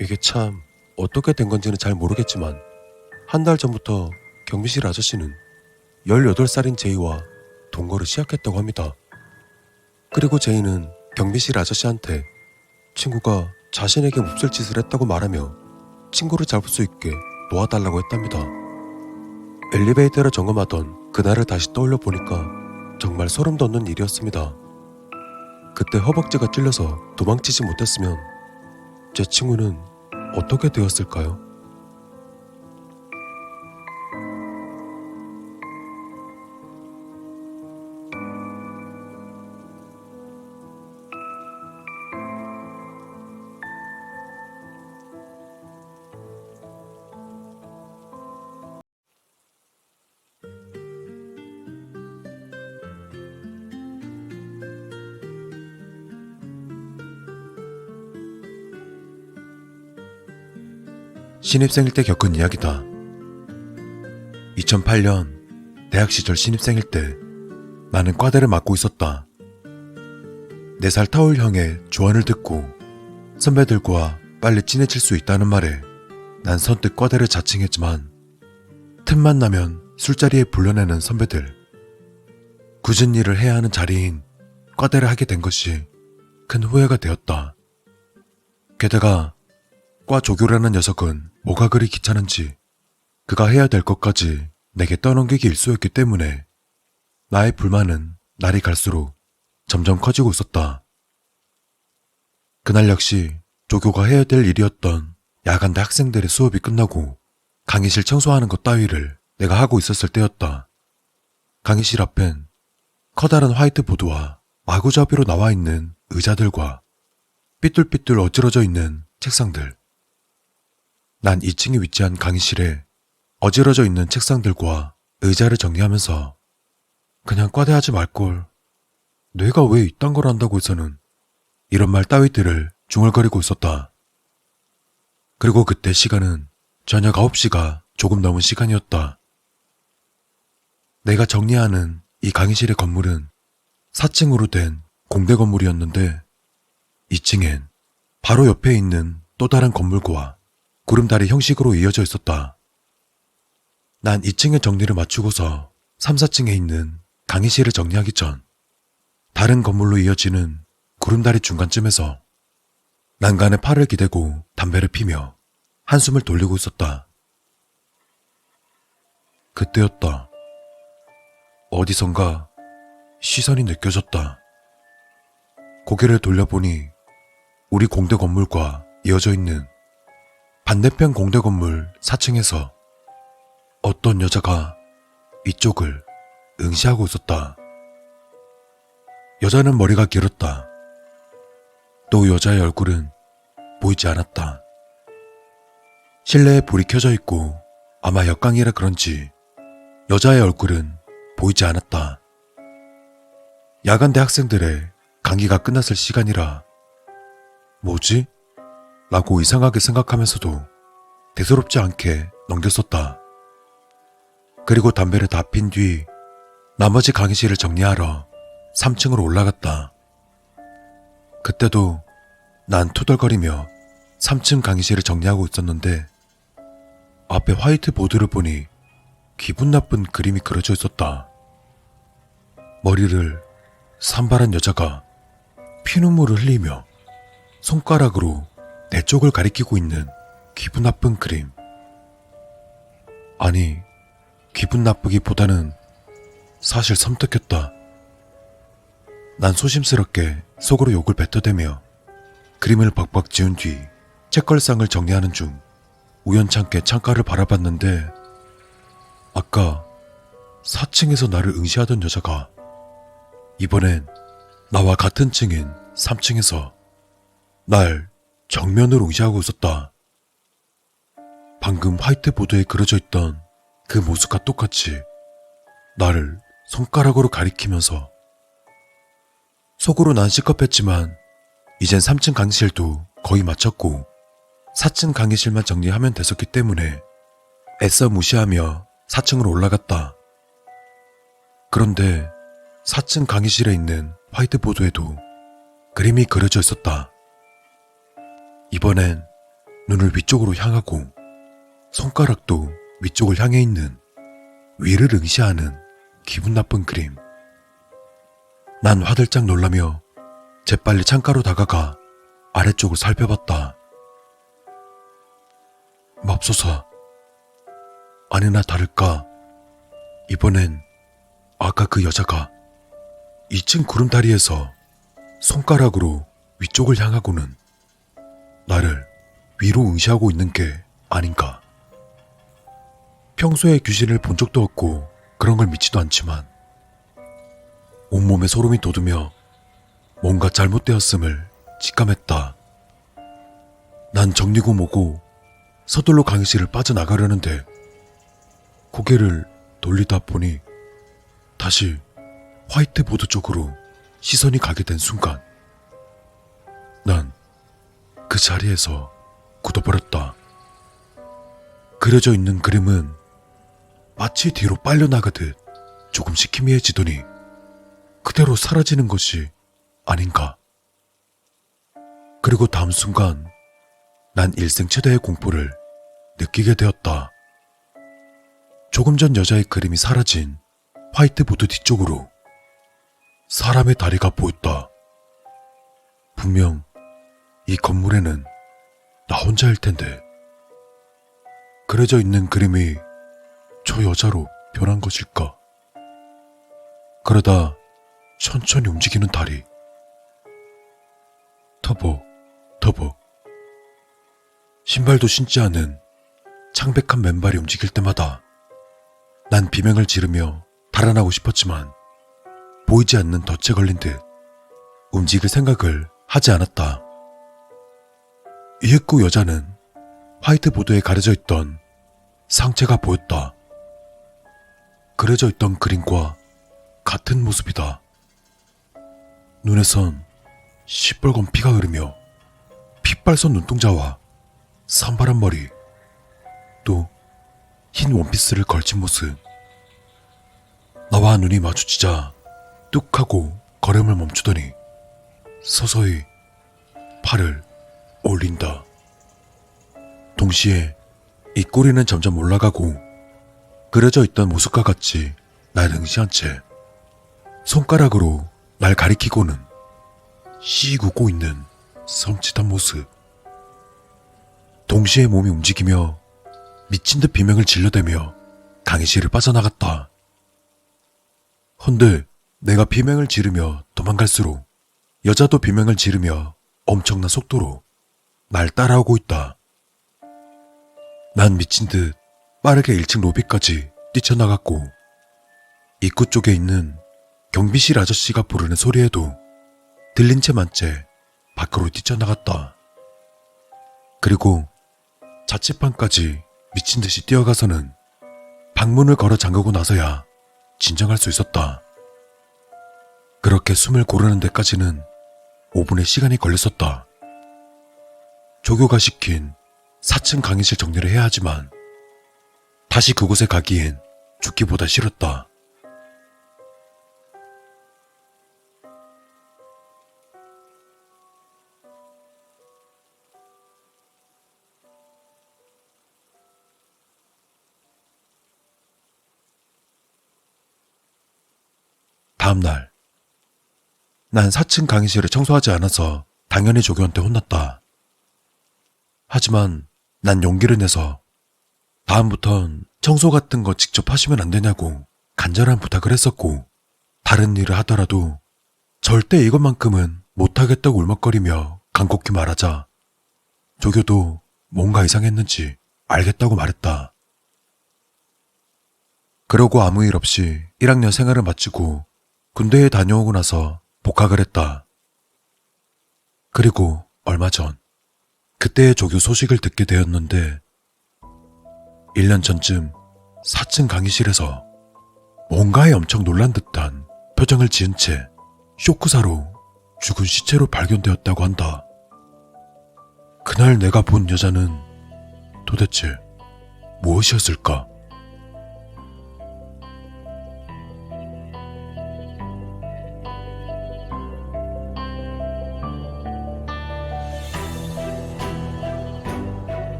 Speaker 1: 이게 참 어떻게 된 건지는 잘 모르겠지만 한 달 전부터 경비실 아저씨는 18살인 제이와 동거를 시작했다고 합니다. 그리고 제이는 경비실 아저씨한테 친구가 자신에게 몹쓸 짓을 했다고 말하며 친구를 잡을 수 있게 도와달라고 했답니다. 엘리베이터를 점검하던 그날을 다시 떠올려 보니까 정말 소름 돋는 일이었습니다. 그때 허벅지가 찔려서 도망치지 못했으면 제 친구는 어떻게 되었을까요? 신입생일 때 겪은 이야기다. 2008년 대학 시절 신입생일 때 나는 과대를 맡고 있었다. 4살 터울 형의 조언을 듣고 선배들과 빨리 친해질 수 있다는 말에 난 선뜻 과대를 자칭했지만 틈만 나면 술자리에 불러내는 선배들, 굳은 일을 해야 하는 자리인 과대를 하게 된 것이 큰 후회가 되었다. 게다가 과 조교라는 녀석은 뭐가 그리 귀찮은지 그가 해야 될 것까지 내게 떠넘기기 일쑤였기 때문에 나의 불만은 날이 갈수록 점점 커지고 있었다. 그날 역시 조교가 해야 될 일이었던 야간대 학생들의 수업이 끝나고 강의실 청소하는 것 따위를 내가 하고 있었을 때였다. 강의실 앞엔 커다란 화이트보드와 마구잡이로 나와 있는 의자들과 삐뚤삐뚤 어지러져 있는 책상들. 난 2층에 위치한 강의실에 어지러져 있는 책상들과 의자를 정리하면서 그냥 과대하지 말걸, 내가 왜 이딴 걸 한다고 해서는, 이런 말 따위들을 중얼거리고 있었다. 그리고 그때 시간은 저녁 9시가 조금 넘은 시간이었다. 내가 정리하는 이 강의실의 건물은 4층으로 된 공대 건물이었는데 2층엔 바로 옆에 있는 또 다른 건물과 구름다리 형식으로 이어져 있었다. 난 2층의 정리를 마치고서 3, 4층에 있는 강의실을 정리하기 전 다른 건물로 이어지는 구름다리 중간쯤에서 난간에 팔을 기대고 담배를 피며 한숨을 돌리고 있었다. 그때였다. 어디선가 시선이 느껴졌다. 고개를 돌려보니 우리 공대 건물과 이어져 있는 반대편 공대 건물 4층에서 어떤 여자가 이쪽을 응시하고 있었다. 여자는 머리가 길었다. 또 여자의 얼굴은 보이지 않았다. 실내에 불이 켜져 있고 아마 역광이라 그런지 여자의 얼굴은 보이지 않았다. 야간대 학생들의 강의가 끝났을 시간이라 뭐지? 라고 이상하게 생각하면서도 대수롭지 않게 넘겼었다. 그리고 담배를 다 핀 뒤 나머지 강의실을 정리하러 3층으로 올라갔다. 그때도 난 투덜거리며 3층 강의실을 정리하고 있었는데 앞에 화이트보드를 보니 기분 나쁜 그림이 그려져 있었다. 머리를 산발한 여자가 피눈물을 흘리며 손가락으로 내 쪽을 가리키고 있는 기분 나쁜 그림. 아니, 기분 나쁘기보다는 사실 섬뜩했다. 난 소심스럽게 속으로 욕을 뱉어대며 그림을 박박 지운 뒤 책걸상을 정리하는 중 우연찮게 창가를 바라봤는데 아까 4층에서 나를 응시하던 여자가 이번엔 나와 같은 층인 3층에서 날 정면으로 응시하고 있었다. 방금 화이트보드에 그려져 있던 그 모습과 똑같이 나를 손가락으로 가리키면서. 속으로 난 시겁했지만 이젠 3층 강의실도 거의 마쳤고 4층 강의실만 정리하면 됐었기 때문에 애써 무시하며 4층으로 올라갔다. 그런데 4층 강의실에 있는 화이트보드에도 그림이 그려져 있었다. 이번엔 눈을 위쪽으로 향하고 손가락도 위쪽을 향해 있는 위를 응시하는 기분 나쁜 그림. 난 화들짝 놀라며 재빨리 창가로 다가가 아래쪽을 살펴봤다. 맙소사. 아니나 다를까 이번엔 아까 그 여자가 2층 구름다리에서 손가락으로 위쪽을 향하고는 나를 위로 응시하고 있는 게 아닌가. 평소에 귀신을 본 적도 없고 그런 걸 믿지도 않지만 온몸에 소름이 돋으며 뭔가 잘못되었음을 직감했다. 난 정리고 뭐고 서둘러 강의실을 빠져나가려는데 고개를 돌리다 보니 다시 화이트보드 쪽으로 시선이 가게 된 순간 난 그 자리에서 굳어버렸다. 그려져 있는 그림은 마치 뒤로 빨려나가듯 조금씩 희미해지더니 그대로 사라지는 것이 아닌가. 그리고 다음 순간 난 일생 최대의 공포를 느끼게 되었다. 조금 전 여자의 그림이 사라진 화이트보드 뒤쪽으로 사람의 다리가 보였다. 분명 이 건물에는 나 혼자일 텐데 그려져 있는 그림이 저 여자로 변한 것일까? 그러다 천천히 움직이는 다리. 터벅터벅. 신발도 신지 않은 창백한 맨발이 움직일 때마다 난 비명을 지르며 달아나고 싶었지만 보이지 않는 덫에 걸린 듯 움직일 생각을 하지 않았다. 이윽고 여자는 화이트보드에 가려져 있던 상체가 보였다. 그려져 있던 그림과 같은 모습이다. 눈에선 시뻘건 피가 흐르며 핏발선 눈동자와 산발한 머리, 또 흰 원피스를 걸친 모습. 나와 눈이 마주치자 뚝 하고 걸음을 멈추더니 서서히 팔을 올린다. 동시에 이 꼬리는 점점 올라가고 그려져 있던 모습과 같이 날 응시한 채 손가락으로 날 가리키고는 씩 웃고 있는 섬찟한 모습. 동시에 몸이 움직이며 미친 듯 비명을 질러대며 강의실을 빠져나갔다. 헌데 내가 비명을 지르며 도망갈수록 여자도 비명을 지르며 엄청난 속도로 날 따라오고 있다. 난 미친 듯 빠르게 1층 로비까지 뛰쳐나갔고 입구 쪽에 있는 경비실 아저씨가 부르는 소리에도 들린 채 만 채 밖으로 뛰쳐나갔다. 그리고 자취방까지 미친 듯이 뛰어가서는 방문을 걸어 잠그고 나서야 진정할 수 있었다. 그렇게 숨을 고르는 데까지는 5분의 시간이 걸렸었다. 조교가 시킨 4층 강의실 정리를 해야 하지만 다시 그곳에 가기엔 죽기보다 싫었다. 다음날 난 4층 강의실을 청소하지 않아서 당연히 조교한테 혼났다. 하지만 난 용기를 내서 다음부턴 청소 같은 거 직접 하시면 안 되냐고 간절한 부탁을 했었고 다른 일을 하더라도 절대 이것만큼은 못하겠다고 울먹거리며 간곡히 말하자 조교도 뭔가 이상했는지 알겠다고 말했다. 그러고 아무 일 없이 1학년 생활을 마치고 군대에 다녀오고 나서 복학을 했다. 그리고 얼마 전 그때의 조교 소식을 듣게 되었는데 1년 전쯤 4층 강의실에서 뭔가에 엄청 놀란 듯한 표정을 지은 채 쇼크사로 죽은 시체로 발견되었다고 한다. 그날 내가 본 여자는 도대체 무엇이었을까?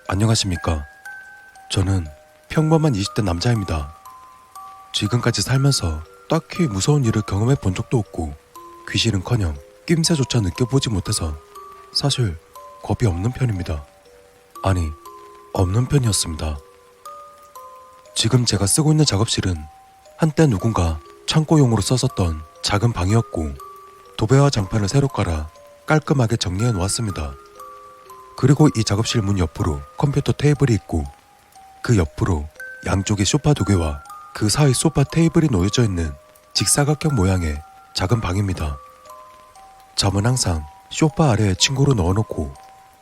Speaker 1: 안녕하십니까. 저는 평범한 20대 남자입니다. 지금까지 살면서 딱히 무서운 일을 경험해 본 적도 없고 귀신은커녕 낌새조차 느껴보지 못해서 사실 겁이 없는 편입니다. 아니, 없는 편이었습니다. 지금 제가 쓰고 있는 작업실은 한때 누군가 창고용으로 썼었던 작은 방이었고 도배와 장판을 새로 깔아 깔끔하게 정리해 놓았습니다. 그리고 이 작업실 문 옆으로 컴퓨터 테이블이 있고 그 옆으로 양쪽에 소파 2개와 그 사이 소파 테이블이 놓여져 있는 직사각형 모양의 작은 방입니다. 잠은 항상 소파 아래에 침구로 넣어놓고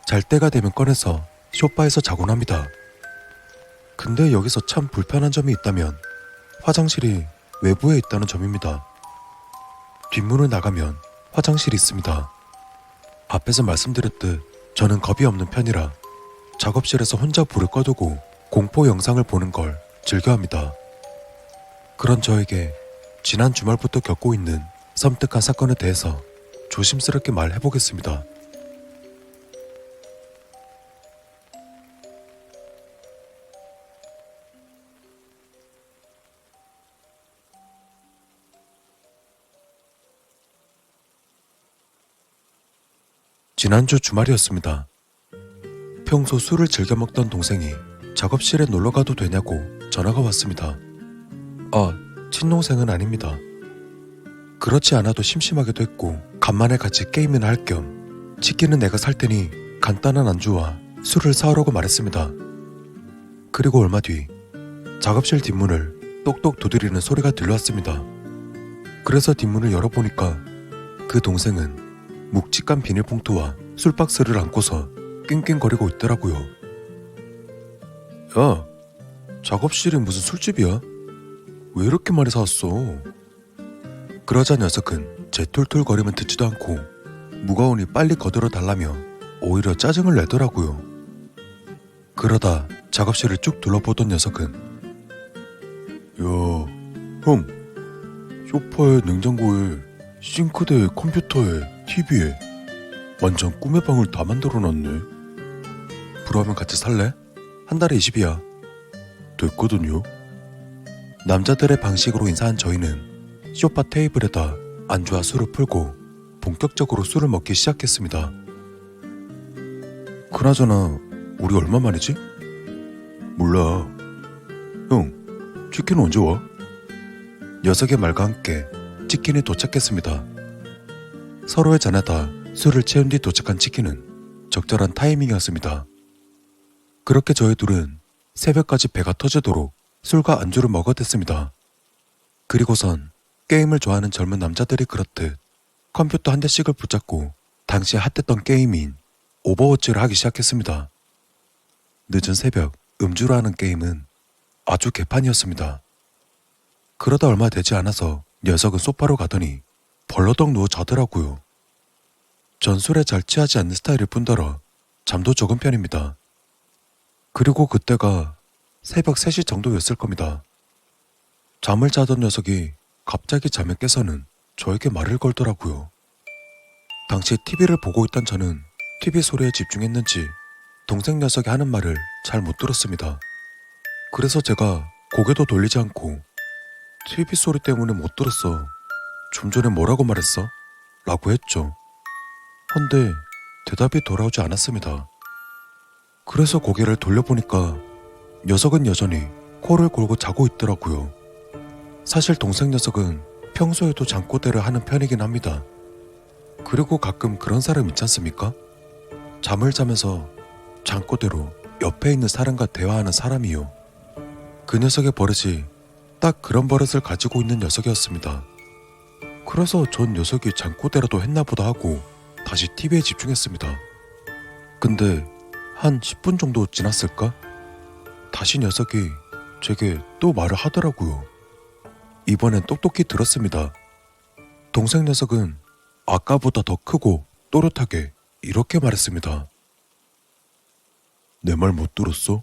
Speaker 1: 잘 때가 되면 꺼내서 소파에서 자곤 합니다. 근데 여기서 참 불편한 점이 있다면 화장실이 외부에 있다는 점입니다. 뒷문을 나가면 화장실이 있습니다. 앞에서 말씀드렸듯 저는 겁이 없는 편이라 작업실에서 혼자 불을 꺼두고 공포 영상을 보는 걸 즐겨합니다. 그런 저에게 지난 주말부터 겪고 있는 섬뜩한 사건에 대해서 조심스럽게 말해보겠습니다. 지난주 주말이었습니다. 평소 술을 즐겨 먹던 동생이 작업실에 놀러가도 되냐고 전화가 왔습니다. 친동생은 아닙니다. 그렇지 않아도 심심하기도 했고 간만에 같이 게임이나 할 겸 치킨은 내가 살 테니 간단한 안주와 술을 사오라고 말했습니다. 그리고 얼마 뒤 작업실 뒷문을 똑똑 두드리는 소리가 들려왔습니다. 그래서 뒷문을 열어보니까 그 동생은 묵직한 비닐봉투와 술박스를 안고서 낑낑거리고 있더라고요. 야, 작업실이 무슨 술집이야? 왜 이렇게 많이 사왔어? 그러자 녀석은 제 툴툴거림은 듣지도 않고 무거우니 빨리 거들어 달라며 오히려 짜증을 내더라고요. 그러다 작업실을 쭉 둘러보던 녀석은 야, 형, 소파에 냉장고에 싱크대에 컴퓨터에 TV에 완전 꿈의 방을 다 만들어놨네. 그러면 같이 살래? 한 달에 20이야. 됐거든요. 남자들의 방식으로 인사한 저희는 소파 테이블에다 안주와 술을 풀고 본격적으로 술을 먹기 시작했습니다. 그나저나 우리 얼마 만이지? 몰라. 형, 치킨 언제 와? 녀석의 말과 함께 치킨이 도착했습니다. 서로의 잔에다 술을 채운 뒤 도착한 치킨은 적절한 타이밍이었습니다. 그렇게 저희 둘은 새벽까지 배가 터지도록 술과 안주를 먹어댔습니다. 그리고선 게임을 좋아하는 젊은 남자들이 그렇듯 컴퓨터 한 대씩을 붙잡고 당시에 핫했던 게임인 오버워치를 하기 시작했습니다. 늦은 새벽 음주를 하는 게임은 아주 개판이었습니다. 그러다 얼마 되지 않아서 녀석은 소파로 가더니 벌러덩 누워 자더라고요. 전 술에 잘 취하지 않는 스타일일 뿐더러 잠도 적은 편입니다. 그리고 그때가 새벽 3시 정도였을 겁니다. 잠을 자던 녀석이 갑자기 잠에 깨서는 저에게 말을 걸더라고요. 당시 TV를 보고 있던 저는 TV 소리에 집중했는지 동생 녀석이 하는 말을 잘 못 들었습니다. 그래서 제가 고개도 돌리지 않고 TV 소리 때문에 못 들었어. 좀 전에 뭐라고 말했어? 라고 했죠. 헌데 대답이 돌아오지 않았습니다. 그래서 고개를 돌려보니까 녀석은 여전히 코를 골고 자고 있더라고요. 사실 동생 녀석은 평소에도 잠꼬대를 하는 편이긴 합니다. 그리고 가끔 그런 사람 있지 않습니까? 잠을 자면서 잠꼬대로 옆에 있는 사람과 대화하는 사람이요. 그 녀석의 버릇이 딱 그런 버릇을 가지고 있는 녀석이었습니다. 그래서 전 녀석이 잠꼬대라도 했나 보다 하고 다시 TV에 집중했습니다. 근데 한 10분 정도 지났을까? 다시 녀석이 제게 또 말을 하더라고요. 이번엔 똑똑히 들었습니다. 동생 녀석은 아까보다 더 크고 또렷하게 이렇게 말했습니다. 내 말 못 들었어?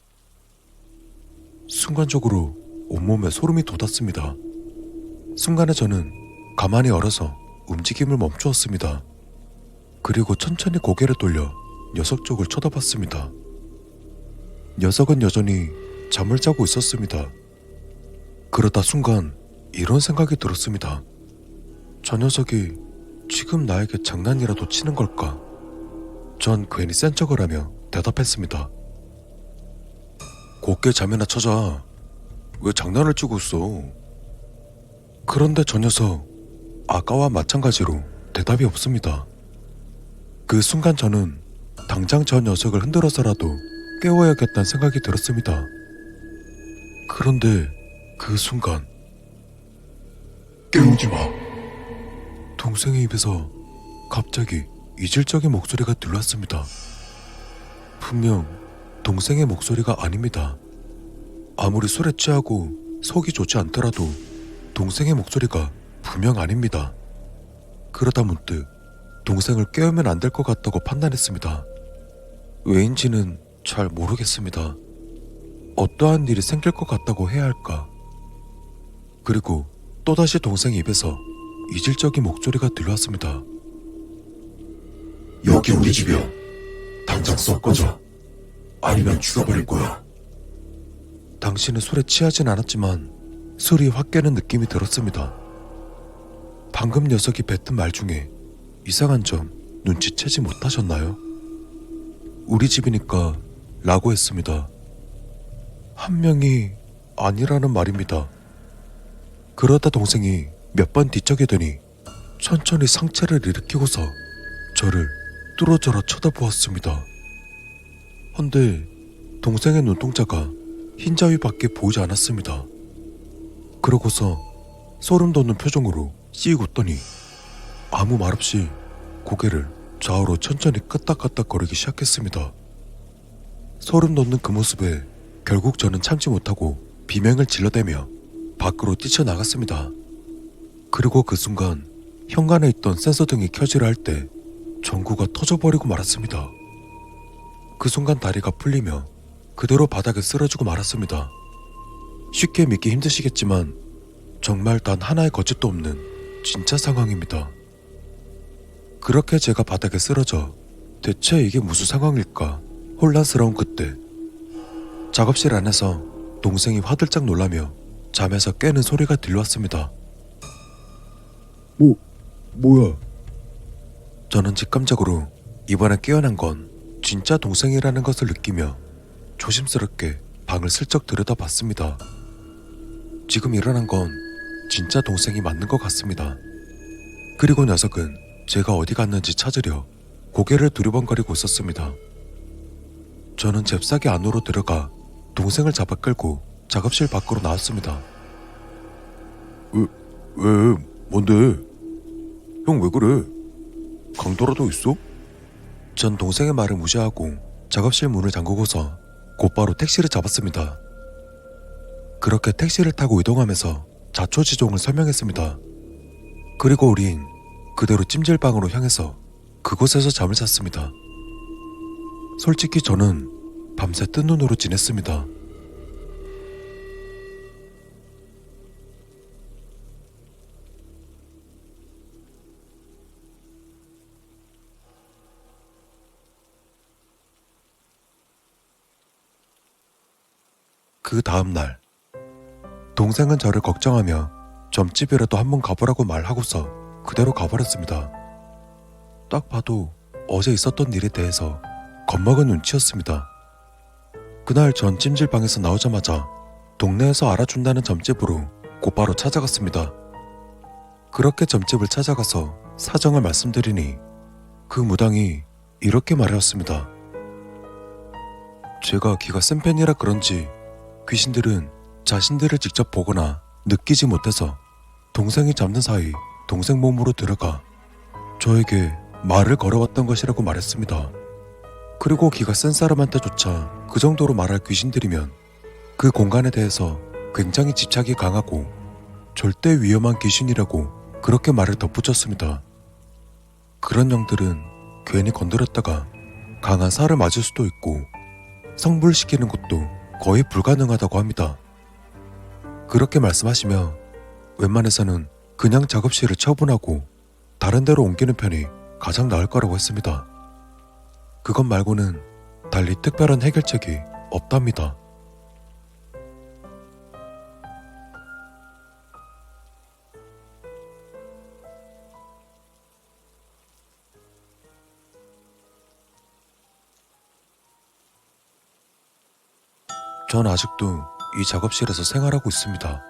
Speaker 1: 순간적으로 온몸에 소름이 돋았습니다. 순간에 저는 가만히 얼어서 움직임을 멈추었습니다. 그리고 천천히 고개를 돌려 녀석 쪽을 쳐다봤습니다. 녀석은 여전히 잠을 자고 있었습니다. 그러다 순간 이런 생각이 들었습니다. 저 녀석이 지금 나에게 장난이라도 치는 걸까? 전 괜히 센 척을 하며 대답했습니다. 곱게 잠이나 쳐자. 왜 장난을 치고 있어? 그런데 저 녀석 아까와 마찬가지로 대답이 없습니다. 그 순간 저는 당장 저 녀석을 흔들어서라도 깨워야겠다는 생각이 들었습니다. 그런데 그 순간 깨우지 마. 동생의 입에서 갑자기 이질적인 목소리가 들렸습니다. 분명 동생의 목소리가 아닙니다. 아무리 술에 취하고 속이 좋지 않더라도 동생의 목소리가 분명 아닙니다. 그러다 문득 동생을 깨우면 안 될 것 같다고 판단했습니다. 왜인지는 잘 모르겠습니다. 어떠한 일이 생길 것 같다고 해야 할까? 그리고 또다시 동생의 입에서 이질적인 목소리가 들려왔습니다. 여기 우리 집이야. 당장 썩 꺼져. 아니면 죽여버릴 거야. 당신은 술에 취하진 않았지만 술이 확 깨는 느낌이 들었습니다. 방금 녀석이 뱉은 말 중에 이상한 점 눈치채지 못하셨나요? 우리 집이니까 라고 했습니다. 한 명이 아니라는 말입니다. 그러다 동생이 몇 번 뒤척이더니 천천히 상체를 일으키고서 저를 뚫어져라 쳐다보았습니다. 헌데 동생의 눈동자가 흰자위밖에 보이지 않았습니다. 그러고서 소름 돋는 표정으로 씩 웃더니 아무 말 없이 고개를 좌우로 천천히 끄덕끄덕거리기 시작했습니다. 소름 돋는 그 모습에 결국 저는 참지 못하고 비명을 질러대며 밖으로 뛰쳐나갔습니다. 그리고 그 순간 현관에 있던 센서등이 켜지려 할 때 전구가 터져버리고 말았습니다. 그 순간 다리가 풀리며 그대로 바닥에 쓰러지고 말았습니다. 쉽게 믿기 힘드시겠지만 정말 단 하나의 거짓도 없는 진짜 상황입니다. 그렇게 제가 바닥에 쓰러져 대체 이게 무슨 상황일까 혼란스러운 그때 작업실 안에서 동생이 화들짝 놀라며 잠에서 깨는 소리가 들려왔습니다. 뭐야? 저는 직감적으로 이번에 깨어난 건 진짜 동생이라는 것을 느끼며 조심스럽게 방을 슬쩍 들여다봤습니다. 지금 일어난 건 진짜 동생이 맞는 것 같습니다. 그리고 녀석은 제가 어디 갔는지 찾으려 고개를 두리번거리고 있었습니다. 저는 잽싸게 안으로 들어가 동생을 잡아 끌고 작업실 밖으로 나왔습니다. 왜? 뭔데? 형 왜 그래? 강도라도 있어? 전 동생의 말을 무시하고 작업실 문을 잠그고서 곧바로 택시를 잡았습니다. 그렇게 택시를 타고 이동하면서 자초지종을 설명했습니다. 그리고 우린 그대로 찜질방으로 향해서 그곳에서 잠을 잤습니다. 솔직히 저는 밤새 뜬 눈으로 지냈습니다. 그 다음날 동생은 저를 걱정하며 점집이라도 한번 가보라고 말하고서 그대로 가버렸습니다. 딱 봐도 어제 있었던 일에 대해서 겁먹은 눈치였습니다. 그날 전 찜질방에서 나오자마자 동네에서 알아준다는 점집으로 곧바로 찾아갔습니다. 그렇게 점집을 찾아가서 사정을 말씀드리니 그 무당이 이렇게 말하였습니다. 제가 기가 센 편이라 그런지 귀신들은 자신들을 직접 보거나 느끼지 못해서 동생이 잠든 사이 동생 몸으로 들어가 저에게 말을 걸어왔던 것이라고 말했습니다. 그리고 기가 센 사람한테조차 그 정도로 말할 귀신들이면 그 공간에 대해서 굉장히 집착이 강하고 절대 위험한 귀신이라고 그렇게 말을 덧붙였습니다. 그런 영들은 괜히 건드렸다가 강한 살을 맞을 수도 있고 성불시키는 것도 거의 불가능하다고 합니다. 그렇게 말씀하시며 웬만해서는 그냥 작업실을 처분하고 다른 데로 옮기는 편이 가장 나을 거라고 했습니다. 그것 말고는 달리 특별한 해결책이 없답니다. 전 아직도 이 작업실에서 생활하고 있습니다.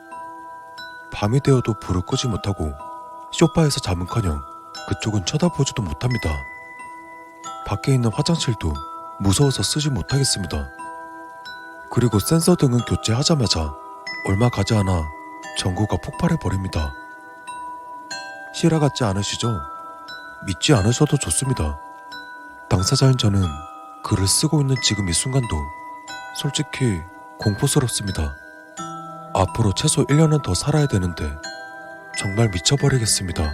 Speaker 1: 밤이 되어도 불을 끄지 못하고 소파에서 잠은커녕 그쪽은 쳐다보지도 못합니다. 밖에 있는 화장실도 무서워서 쓰지 못하겠습니다. 그리고 센서 등은 교체하자마자 얼마 가지 않아 전구가 폭발해버립니다. 실화 같지 않으시죠? 믿지 않으셔도 좋습니다. 당사자인 저는 글을 쓰고 있는 지금 이 순간도 솔직히 공포스럽습니다. 앞으로 최소 1년은 더 살아야 되는데 정말 미쳐버리겠습니다.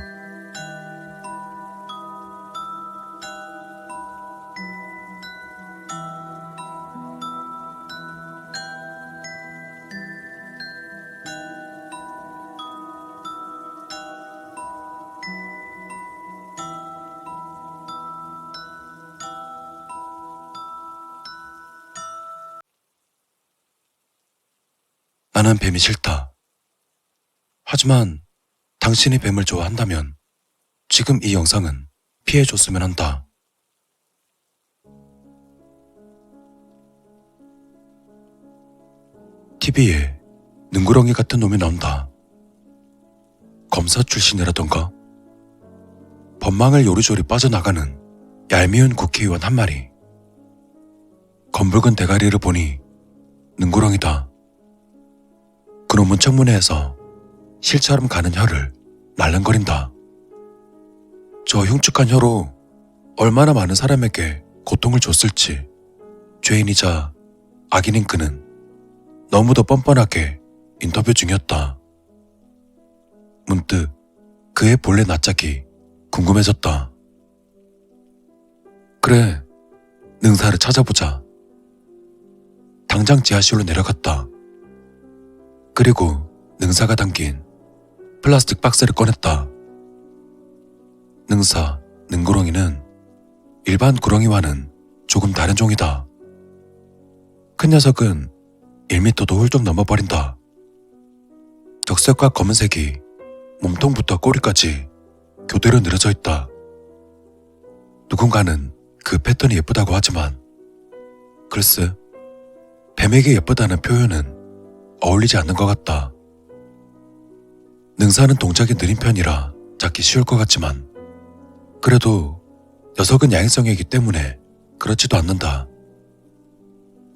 Speaker 1: 나는 뱀이 싫다. 하지만 당신이 뱀을 좋아한다면 지금 이 영상은 피해줬으면 한다. TV에 능구렁이 같은 놈이 나온다. 검사 출신이라던가 법망을 요리조리 빠져나가는 얄미운 국회의원 한 마리. 검붉은 대가리를 보니 능구렁이다. 그놈은 청문회에서 실처럼 가는 혀를 날름거린다. 저 흉측한 혀로 얼마나 많은 사람에게 고통을 줬을지 죄인이자 악인인 그는 너무도 뻔뻔하게 인터뷰 중이었다. 문득 그의 본래 낯짝이 궁금해졌다. 그래, 능사를 찾아보자. 당장 지하실로 내려갔다. 그리고 능사가 담긴 플라스틱 박스를 꺼냈다. 능사, 능구렁이는 일반 구렁이와는 조금 다른 종이다. 큰 녀석은 1m도 훌쩍 넘어버린다. 적색과 검은색이 몸통부터 꼬리까지 교대로 늘어져 있다. 누군가는 그 패턴이 예쁘다고 하지만 글쎄, 뱀에게 예쁘다는 표현은 어울리지 않는 것 같다. 능사는 동작이 느린 편이라 잡기 쉬울 것 같지만 그래도 녀석은 야행성이기 때문에 그렇지도 않는다.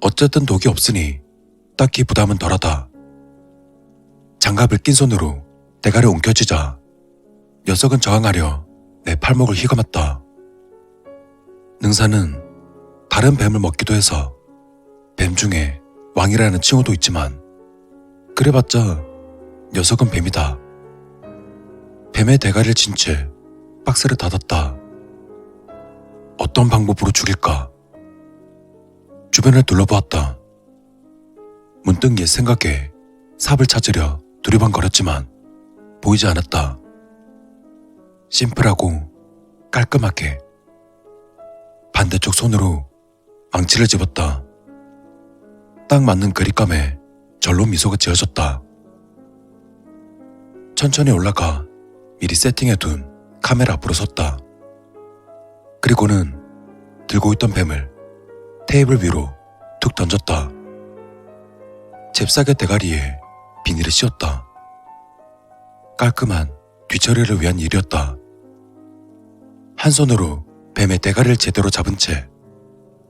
Speaker 1: 어쨌든 독이 없으니 딱히 부담은 덜하다. 장갑을 낀 손으로 대가리 움켜쥐자 녀석은 저항하려 내 팔목을 휘감았다. 능사는 다른 뱀을 먹기도 해서 뱀 중에 왕이라는 칭호도 있지만 그래봤자 녀석은 뱀이다. 뱀의 대가리를 친 채 박스를 닫았다. 어떤 방법으로 죽일까? 주변을 둘러보았다. 문득 옛 생각에 삽을 찾으려 두리번거렸지만 보이지 않았다. 심플하고 깔끔하게 반대쪽 손으로 망치를 집었다. 딱 맞는 그립감에 절로 미소가 지어졌다. 천천히 올라가 미리 세팅해둔 카메라 앞으로 섰다. 그리고는 들고 있던 뱀을 테이블 위로 툭 던졌다. 잽싸게 대가리에 비닐을 씌웠다. 깔끔한 뒤처리를 위한 일이었다. 한 손으로 뱀의 대가리를 제대로 잡은 채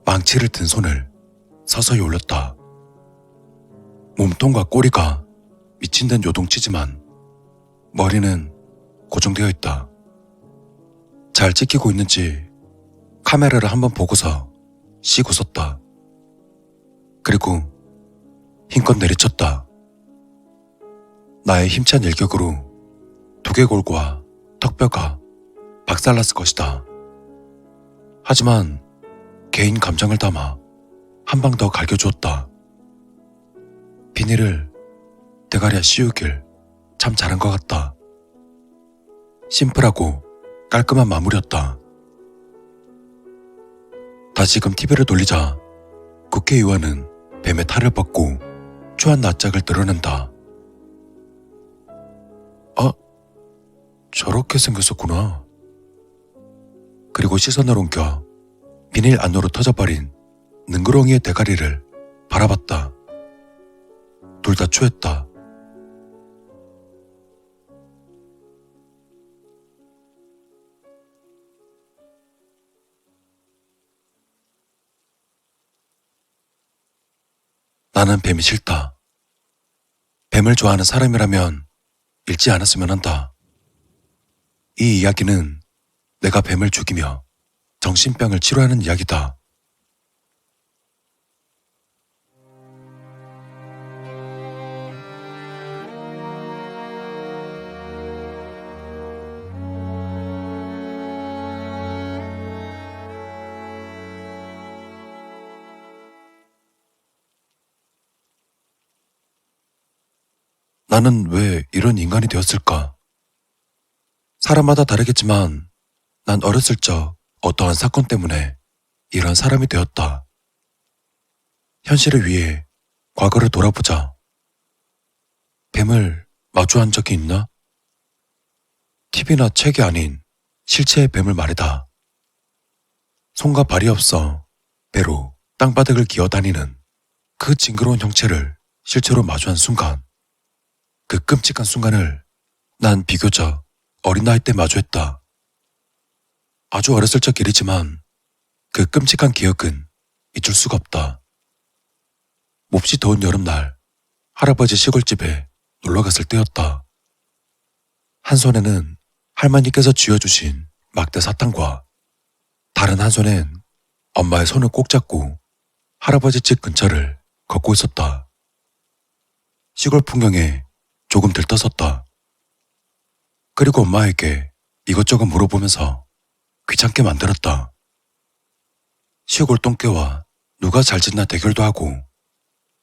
Speaker 1: 망치를 든 손을 서서히 올렸다. 몸통과 꼬리가 미친 듯 요동치지만 머리는 고정되어 있다. 잘 찍히고 있는지 카메라를 한번 보고서 씩 웃었다. 그리고 힘껏 내리쳤다. 나의 힘찬 일격으로 두개골과 턱뼈가 박살났을 것이다. 하지만 개인 감정을 담아 한 방 더 갈겨주었다. 비닐을 대가리에 씌우길 참 잘한 것 같다. 심플하고 깔끔한 마무리였다. 다시금 TV를 돌리자 국회의원은 뱀의 탈을 벗고 추한 낯짝을 드러낸다. 아, 저렇게 생겼었구나. 그리고 시선을 옮겨 비닐 안으로 터져버린 능구렁이의 대가리를 바라봤다. 둘 다 추했다. 나는 뱀이 싫다. 뱀을 좋아하는 사람이라면 읽지 않았으면 한다. 이 이야기는 내가 뱀을 죽이며 정신병을 치료하는 이야기다. 나는 왜 이런 인간이 되었을까? 사람마다 다르겠지만 난 어렸을 적 어떠한 사건 때문에 이런 사람이 되었다. 현실을 위해 과거를 돌아보자. 뱀을 마주한 적이 있나? TV나 책이 아닌 실체의 뱀을 말이다. 손과 발이 없어 배로 땅바닥을 기어다니는 그 징그러운 형체를 실제로 마주한 순간, 그 끔찍한 순간을 난 비교적 어린 나이 때 마주했다. 아주 어렸을 적 일이지만 그 끔찍한 기억은 잊을 수가 없다. 몹시 더운 여름날 할아버지 시골집에 놀러갔을 때였다. 한 손에는 할머니께서 쥐어주신 막대 사탕과 다른 한 손엔 엄마의 손을 꼭 잡고 할아버지 집 근처를 걷고 있었다. 시골 풍경에 조금 들떠섰다. 그리고 엄마에게 이것저것 물어보면서 귀찮게 만들었다. 시골 똥개와 누가 잘 짓나 대결도 하고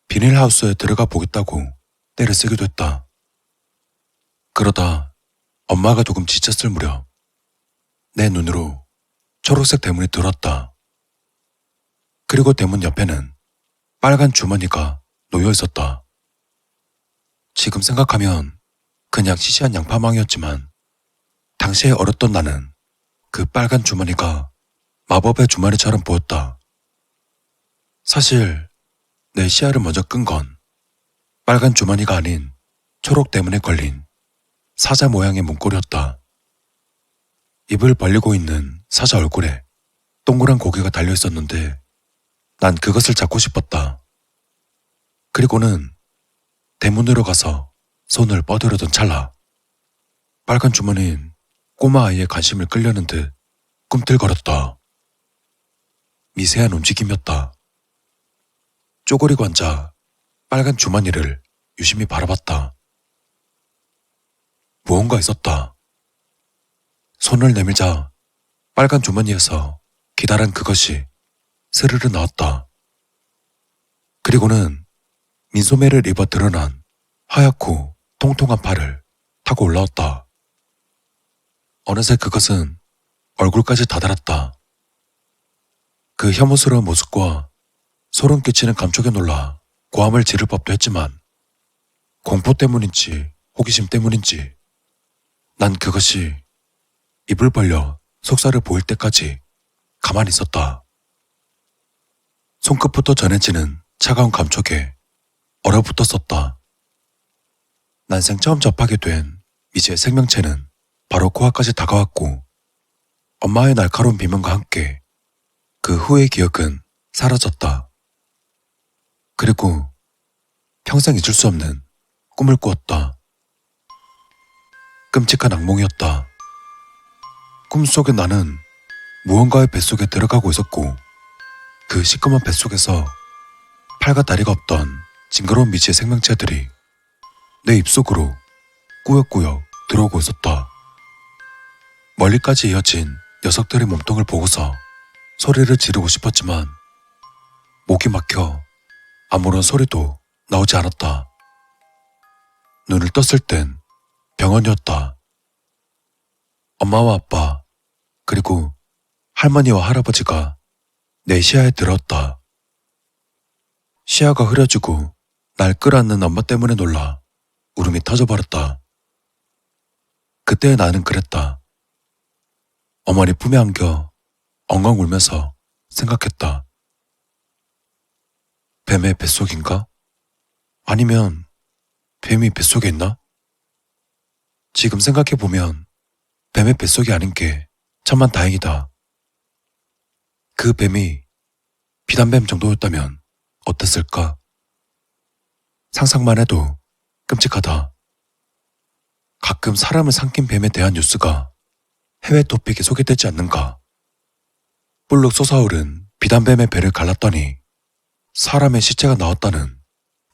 Speaker 1: 비닐하우스에 들어가 보겠다고 떼를 쓰기도 했다. 그러다 엄마가 조금 지쳤을 무렵 내 눈으로 초록색 대문이 들어왔다. 그리고 대문 옆에는 빨간 주머니가 놓여 있었다. 지금 생각하면 그냥 시시한 양파망이었지만 당시에 어렸던 나는 그 빨간 주머니가 마법의 주머니처럼 보였다. 사실 내 시야를 먼저 끈 건 빨간 주머니가 아닌 초록 대문에 걸린 사자 모양의 문고리였다. 입을 벌리고 있는 사자 얼굴에 동그란 고개가 달려 있었는데 난 그것을 잡고 싶었다. 그리고는 대문으로 가서 손을 뻗으려던 찰나 빨간 주머니는 꼬마 아이의 관심을 끌려는 듯 꿈틀거렸다. 미세한 움직임이었다. 쪼그리고 앉아 빨간 주머니를 유심히 바라봤다. 무언가 있었다. 손을 내밀자 빨간 주머니에서 기다란 그것이 스르르 나왔다. 그리고는 민소매를 입어 드러난 하얗고 통통한 팔을 타고 올라왔다. 어느새 그것은 얼굴까지 다다랐다. 그 혐오스러운 모습과 소름 끼치는 감촉에 놀라 고함을 지를 법도 했지만 공포 때문인지 호기심 때문인지 난 그것이 입을 벌려 속살을 보일 때까지 가만히 있었다. 손끝부터 전해지는 차가운 감촉에 얼어붙었었다. 난생 처음 접하게 된 미지의 생명체는 바로 코앞까지 다가왔고 엄마의 날카로운 비명과 함께 그 후의 기억은 사라졌다. 그리고 평생 잊을 수 없는 꿈을 꾸었다. 끔찍한 악몽이었다. 꿈속에 나는 무언가의 뱃속에 들어가고 있었고 그 시꺼먼 뱃속에서 팔과 다리가 없던 징그러운 미지의 생명체들이 내 입속으로 꾸역꾸역 들어오고 있었다. 멀리까지 이어진 녀석들의 몸통을 보고서 소리를 지르고 싶었지만 목이 막혀 아무런 소리도 나오지 않았다. 눈을 떴을 땐 병원이었다. 엄마와 아빠 그리고 할머니와 할아버지가 내 시야에 들어왔다. 시야가 흐려지고 날 끌어안는 엄마 때문에 놀라 울음이 터져버렸다. 그때 나는 그랬다. 어머니 품에 안겨 엉엉 울면서 생각했다. 뱀의 뱃속인가? 아니면 뱀이 뱃속에 있나? 지금 생각해보면 뱀의 뱃속이 아닌 게 천만 다행이다. 그 뱀이 비단뱀 정도였다면 어땠을까? 상상만 해도 끔찍하다. 가끔 사람을 삼킨 뱀에 대한 뉴스가 해외 토픽에 소개되지 않는가? 불룩 솟아오른 비단뱀의 배를 갈랐더니 사람의 시체가 나왔다는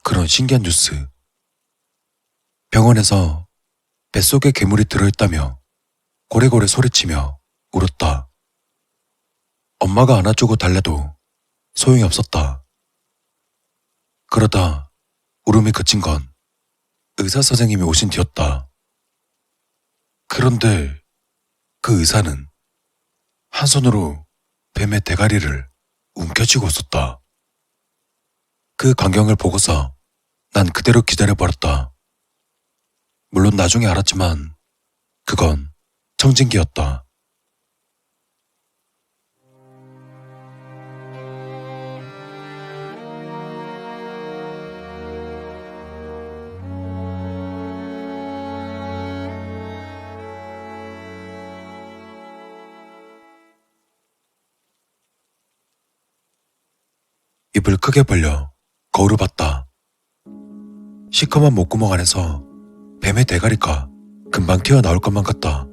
Speaker 1: 그런 신기한 뉴스. 병원에서 뱃속에 괴물이 들어있다며 고래고래 소리치며 울었다. 엄마가 안아주고 달래도 소용이 없었다. 그러다 울음이 그친 건 의사 선생님이 오신 뒤였다. 그런데 그 의사는 한 손으로 뱀의 대가리를 움켜쥐고 있었다. 그 광경을 보고서 난 그대로 기다려버렸다. 물론 나중에 알았지만 그건 청진기였다. 입을 크게 벌려 거울을 봤다. 시커먼 목구멍 안에서 뱀의 대가리가 금방 튀어나올 것만 같다.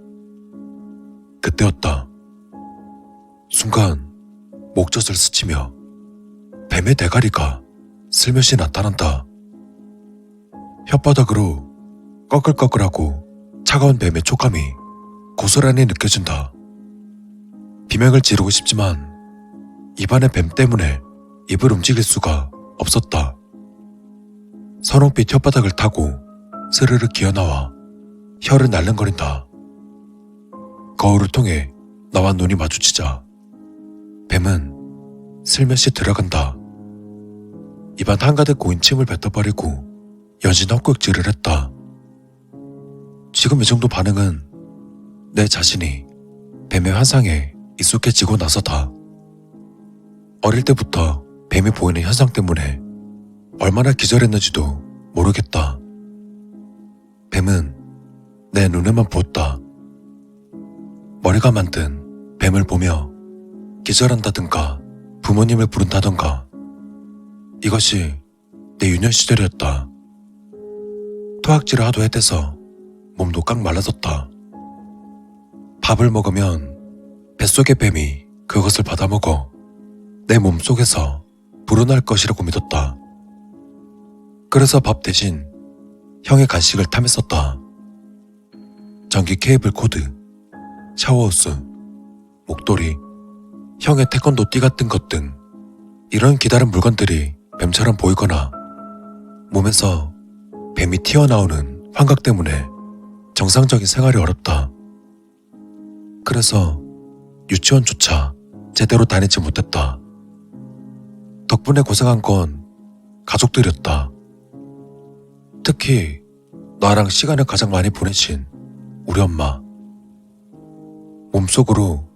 Speaker 1: 그때였다. 순간 목젖을 스치며 뱀의 대가리가 슬며시 나타난다. 혓바닥으로 꺼끌꺼끌하고 차가운 뱀의 촉감이 고스란히 느껴진다. 비명을 지르고 싶지만 입안의 뱀 때문에 입을 움직일 수가 없었다. 선홍빛 혓바닥을 타고 스르르 기어나와 혀를 날름거린다. 거울을 통해 나와 눈이 마주치자 뱀은 슬며시 들어간다. 입안 한가득 고인 침을 뱉어버리고 여진 헛구역질을 했다. 지금 이 정도 반응은 내 자신이 뱀의 환상에 익숙해지고 나서다. 어릴 때부터 뱀이 보이는 현상 때문에 얼마나 기절했는지도 모르겠다. 뱀은 내 눈에만 보였다. 머리가 만든 뱀을 보며 기절한다든가 부모님을 부른다던가 이것이 내 유년 시절이었다. 토학질을 하도 해대서 몸도 깡 말라졌다. 밥을 먹으면 뱃속의 뱀이 그것을 받아먹어 내 몸속에서 불어날 것이라고 믿었다. 그래서 밥 대신 형의 간식을 탐했었다. 전기 케이블 코드, 샤워호스, 목도리, 형의 태권도 띠 같은 것 등 이런 기다란 물건들이 뱀처럼 보이거나 몸에서 뱀이 튀어나오는 환각 때문에 정상적인 생활이 어렵다. 그래서 유치원조차 제대로 다니지 못했다. 덕분에 고생한 건 가족들이었다. 특히 나랑 시간을 가장 많이 보내신 우리 엄마. 몸속으로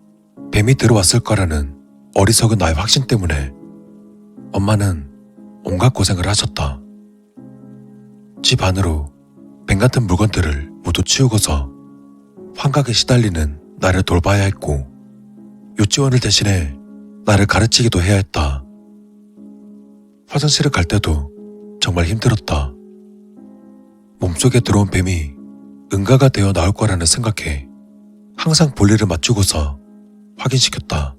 Speaker 1: 뱀이 들어왔을 거라는 어리석은 나의 확신 때문에 엄마는 온갖 고생을 하셨다. 집 안으로 뱀 같은 물건들을 모두 치우고서 환각에 시달리는 나를 돌봐야 했고 유치원을 대신해 나를 가르치기도 해야 했다. 화장실을 갈 때도 정말 힘들었다. 몸속에 들어온 뱀이 응가가 되어 나올 거라는 생각에 항상 볼일을 맞추고서 확인시켰다.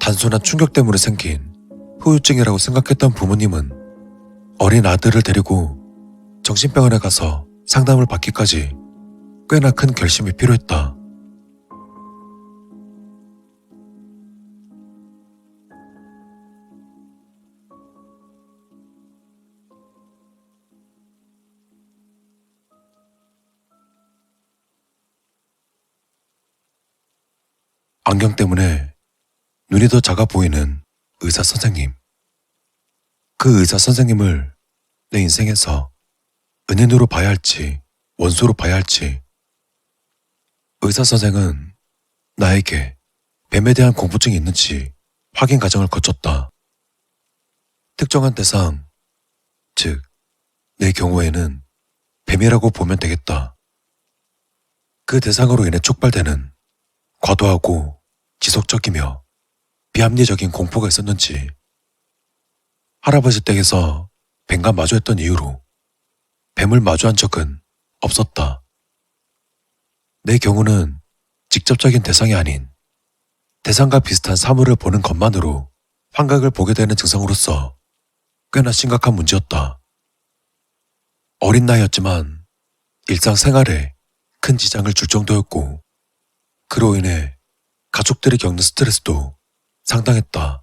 Speaker 1: 단순한 충격 때문에 생긴 후유증이라고 생각했던 부모님은 어린 아들을 데리고 정신병원에 가서 상담을 받기까지 꽤나 큰 결심이 필요했다. 안경 때문에 눈이 더 작아 보이는 의사 선생님. 그 의사 선생님을 내 인생에서 은인으로 봐야 할지 원수로 봐야 할지. 의사 선생은 나에게 뱀에 대한 공포증이 있는지 확인 과정을 거쳤다. 특정한 대상, 즉 내 경우에는 뱀이라고 보면 되겠다. 그 대상으로 인해 촉발되는 과도하고 지속적이며 비합리적인 공포가 있었는지, 할아버지 댁에서 뱀과 마주했던 이후로 뱀을 마주한 적은 없었다. 내 경우는 직접적인 대상이 아닌 대상과 비슷한 사물을 보는 것만으로 환각을 보게 되는 증상으로서 꽤나 심각한 문제였다. 어린 나이였지만 일상생활에 큰 지장을 줄 정도였고, 그로 인해 가족들이 겪는 스트레스도 상당했다.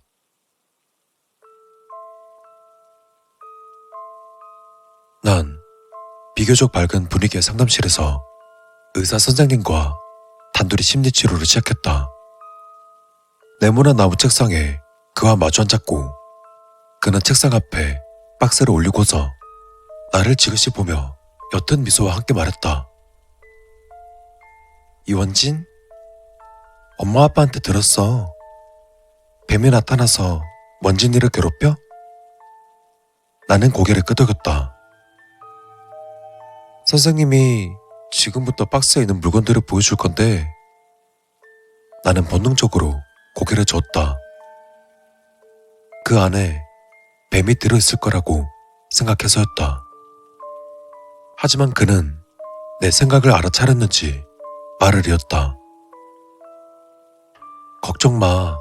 Speaker 1: 난 비교적 밝은 분위기의 상담실에서 의사 선생님과 단둘이 심리치료를 시작했다. 네모난 나무 책상에 그와 마주 앉았고, 그는 책상 앞에 박스를 올리고서 나를 지그시 보며 옅은 미소와 함께 말했다. 이원진? 엄마 아빠한테 들었어. 뱀이 나타나서 원진이를 괴롭혀? 나는 고개를 끄덕였다. 선생님이 지금부터 박스에 있는 물건들을 보여줄 건데, 나는 본능적으로 고개를 저었다. 그 안에 뱀이 들어있을 거라고 생각해서였다. 하지만 그는 내 생각을 알아차렸는지 말을 이었다. 걱정 마.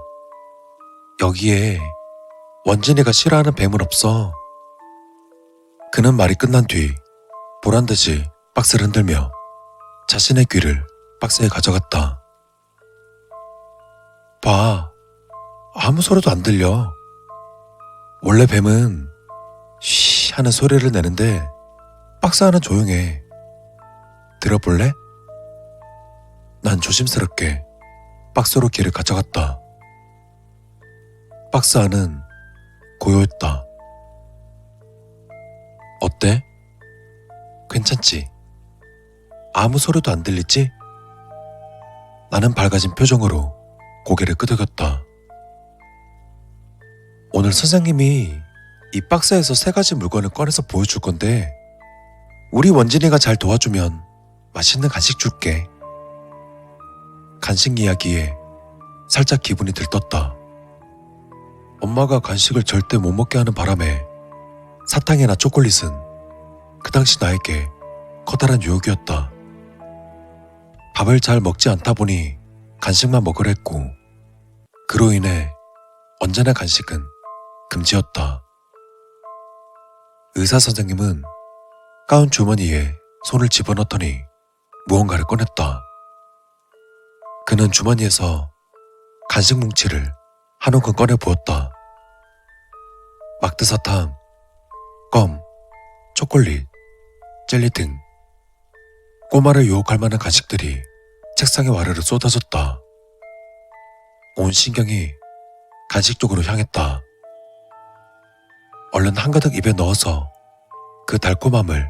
Speaker 1: 여기에 원진이가 싫어하는 뱀은 없어. 그는 말이 끝난 뒤 보란듯이 박스를 흔들며 자신의 귀를 박스에 가져갔다. 봐. 아무 소리도 안 들려. 원래 뱀은 쉬 하는 소리를 내는데 박스 안은 조용해. 들어볼래? 난 조심스럽게 박스로 귀를 가져갔다. 박스 안은 고요했다. 어때? 괜찮지? 아무 소리도 안 들리지? 나는 밝아진 표정으로 고개를 끄덕였다. 오늘 선생님이 이 박스에서 3가지 물건을 꺼내서 보여줄 건데, 우리 원진이가 잘 도와주면 맛있는 간식 줄게. 간식 이야기에 살짝 기분이 들떴다. 엄마가 간식을 절대 못 먹게 하는 바람에 사탕이나 초콜릿은 그 당시 나에게 커다란 유혹이었다. 밥을 잘 먹지 않다 보니 간식만 먹으려 했고, 그로 인해 언제나 간식은 금지였다. 의사 선생님은 가운 주머니에 손을 집어넣더니 무언가를 꺼냈다. 그는 주머니에서 간식 뭉치를 한 움큼 꺼내 보였다. 막대사탕, 껌, 초콜릿, 젤리 등 꼬마를 유혹할 만한 간식들이 책상에 와르르 쏟아졌다. 온 신경이 간식 쪽으로 향했다. 얼른 한가득 입에 넣어서 그 달콤함을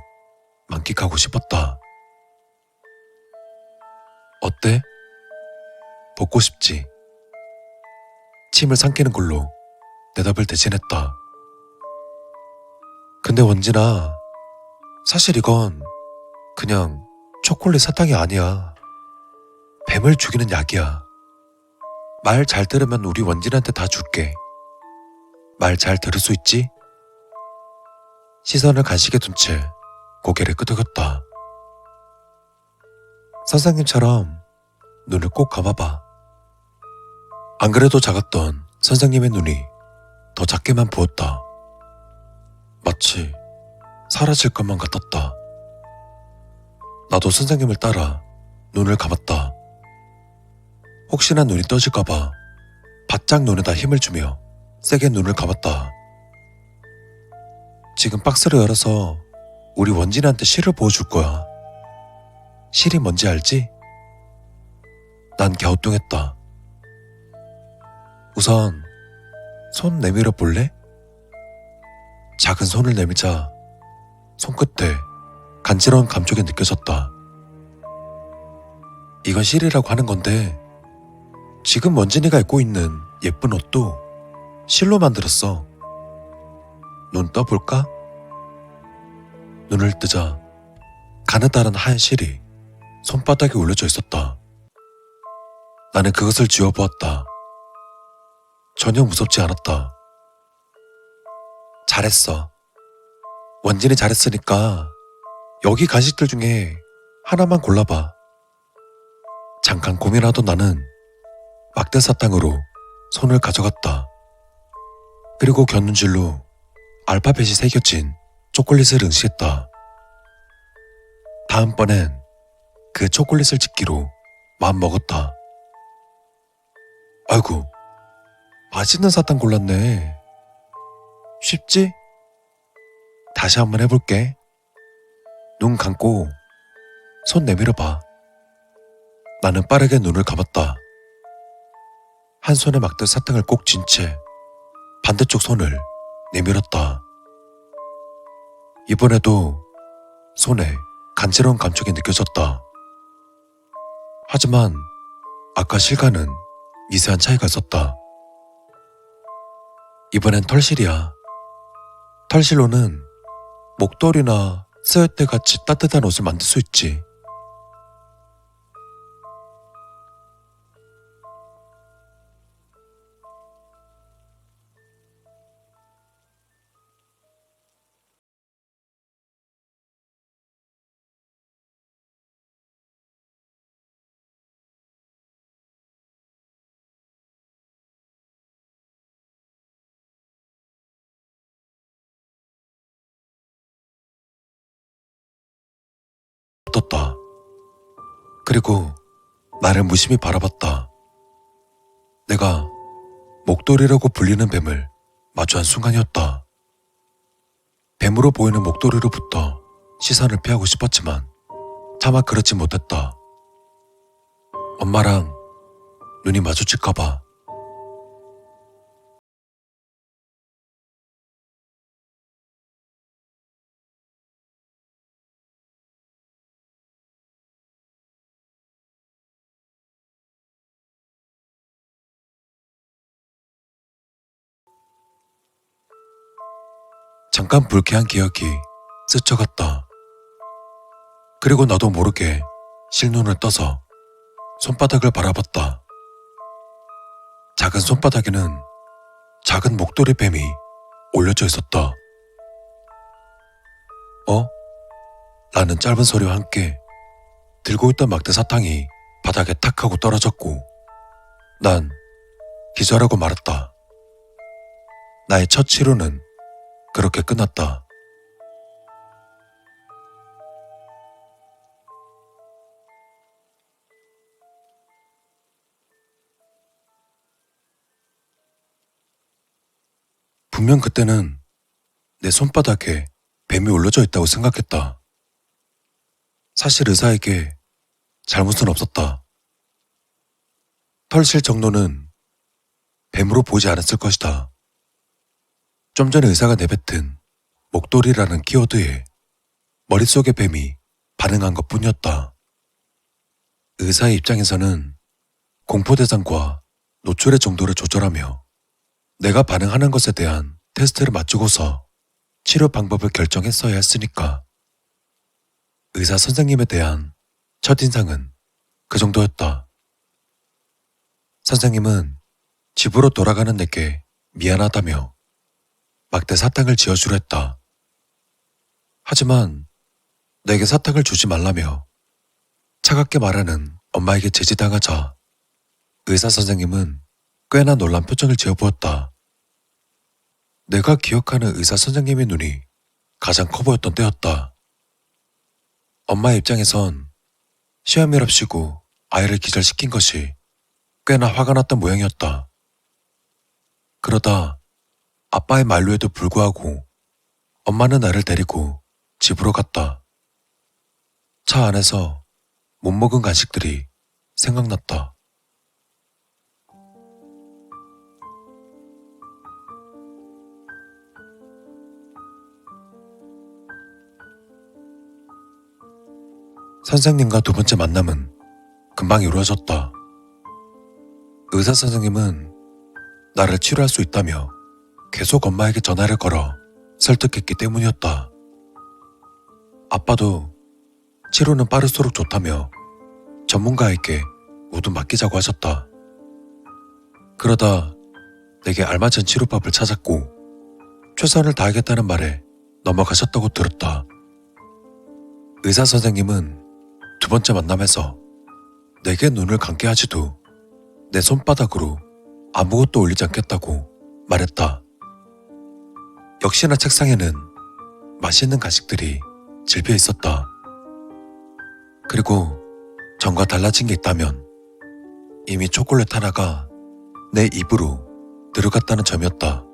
Speaker 1: 만끽하고 싶었다. 어때? 먹고 싶지? 침을 삼키는 걸로 대답을 대신했다. 근데 원진아, 사실 이건 그냥 초콜릿 사탕이 아니야. 뱀을 죽이는 약이야. 말 잘 들으면 우리 원진한테 다 줄게. 말 잘 들을 수 있지? 시선을 간식에 둔 채 고개를 끄덕였다. 선생님처럼 눈을 꼭 감아봐. 안 그래도 작았던 선생님의 눈이 더 작게만 보였다. 마치 사라질 것만 같았다. 나도 선생님을 따라 눈을 감았다. 혹시나 눈이 떠질까봐 바짝 눈에다 힘을 주며 세게 눈을 감았다. 지금 박스를 열어서 우리 원진이한테 실을 보여줄 거야. 실이 뭔지 알지? 난 갸우뚱했다. 우선 손 내밀어 볼래? 작은 손을 내밀자 손끝에 간지러운 감촉이 느껴졌다. 이건 실이라고 하는 건데 지금 원진이가 입고 있는 예쁜 옷도 실로 만들었어. 눈 떠볼까? 눈을 뜨자 가느다란 하얀 실이 손바닥에 올려져 있었다. 나는 그것을 쥐어보았다. 전혀 무섭지 않았다. 잘했어. 원진이 잘했으니까 여기 간식들 중에 하나만 골라봐. 잠깐 고민하던 나는 막대 사탕으로 손을 가져갔다. 그리고 곁눈질로 알파벳이 새겨진 초콜릿을 응시했다. 다음번엔 그 초콜릿을 집기로 마음먹었다. 아이고, 맛있는 사탕 골랐네. 쉽지? 다시 한번 해볼게. 눈 감고 손 내밀어봐. 나는 빠르게 눈을 감았다. 한 손에 막대 사탕을 꼭 쥔 채 반대쪽 손을 내밀었다. 이번에도 손에 간지러운 감촉이 느껴졌다. 하지만 아까 실과는 미세한 차이가 있었다. 이번엔 털실이야. 털실로는 목도리나 스웨터 같이 따뜻한 옷을 만들 수 있지. 떴다. 그리고 나를 무심히 바라봤다. 내가 목도리라고 불리는 뱀을 마주한 순간이었다. 뱀으로 보이는 목도리로부터 시선을 피하고 싶었지만 차마 그렇지 못했다. 엄마랑 눈이 마주칠까봐. 잠깐 불쾌한 기억이 스쳐갔다. 그리고 나도 모르게 실눈을 떠서 손바닥을 바라봤다. 작은 손바닥에는 작은 목도리 뱀이 올려져 있었다. 어? 라는 짧은 소리와 함께 들고 있던 막대 사탕이 바닥에 탁 하고 떨어졌고 난 기절하고 말았다. 나의 첫 치료는 그렇게 끝났다. 분명 그때는 내 손바닥에 뱀이 올려져 있다고 생각했다. 사실 의사에게 잘못은 없었다. 털실 정도는 뱀으로 보지 않았을 것이다. 좀 전에 의사가 내뱉은 목도리라는 키워드에 머릿속의 뱀이 반응한 것뿐이었다. 의사의 입장에서는 공포대상과 노출의 정도를 조절하며 내가 반응하는 것에 대한 테스트를 마치고서 치료 방법을 결정했어야 했으니까. 의사 선생님에 대한 첫인상은 그 정도였다. 선생님은 집으로 돌아가는 내게 미안하다며 막대 사탕을 지어주려 했다. 하지만 내게 사탕을 주지 말라며 차갑게 말하는 엄마에게 제지당하자 의사 선생님은 꽤나 놀란 표정을 지어보았다. 내가 기억하는 의사 선생님의 눈이 가장 커 보였던 때였다. 엄마의 입장에선 시험이랍시고 아이를 기절시킨 것이 꽤나 화가 났던 모양이었다. 그러다 아빠의 말로에도 불구하고 엄마는 나를 데리고 집으로 갔다. 차 안에서 못 먹은 간식들이 생각났다. 선생님과 두 번째 만남은 금방 이루어졌다. 의사 선생님은 나를 치료할 수 있다며 계속 엄마에게 전화를 걸어 설득했기 때문이었다. 아빠도 치료는 빠를수록 좋다며 전문가에게 모두 맡기자고 하셨다. 그러다 내게 알맞은 치료법을 찾았고 최선을 다하겠다는 말에 넘어가셨다고 들었다. 의사 선생님은 두 번째 만남에서 내게 눈을 감게 하지도 내 손바닥으로 아무것도 올리지 않겠다고 말했다. 역시나 책상에는 맛있는 간식들이 질비해 있었다. 그리고 전과 달라진 게 있다면 이미 초콜릿 하나가 내 입으로 들어갔다는 점이었다.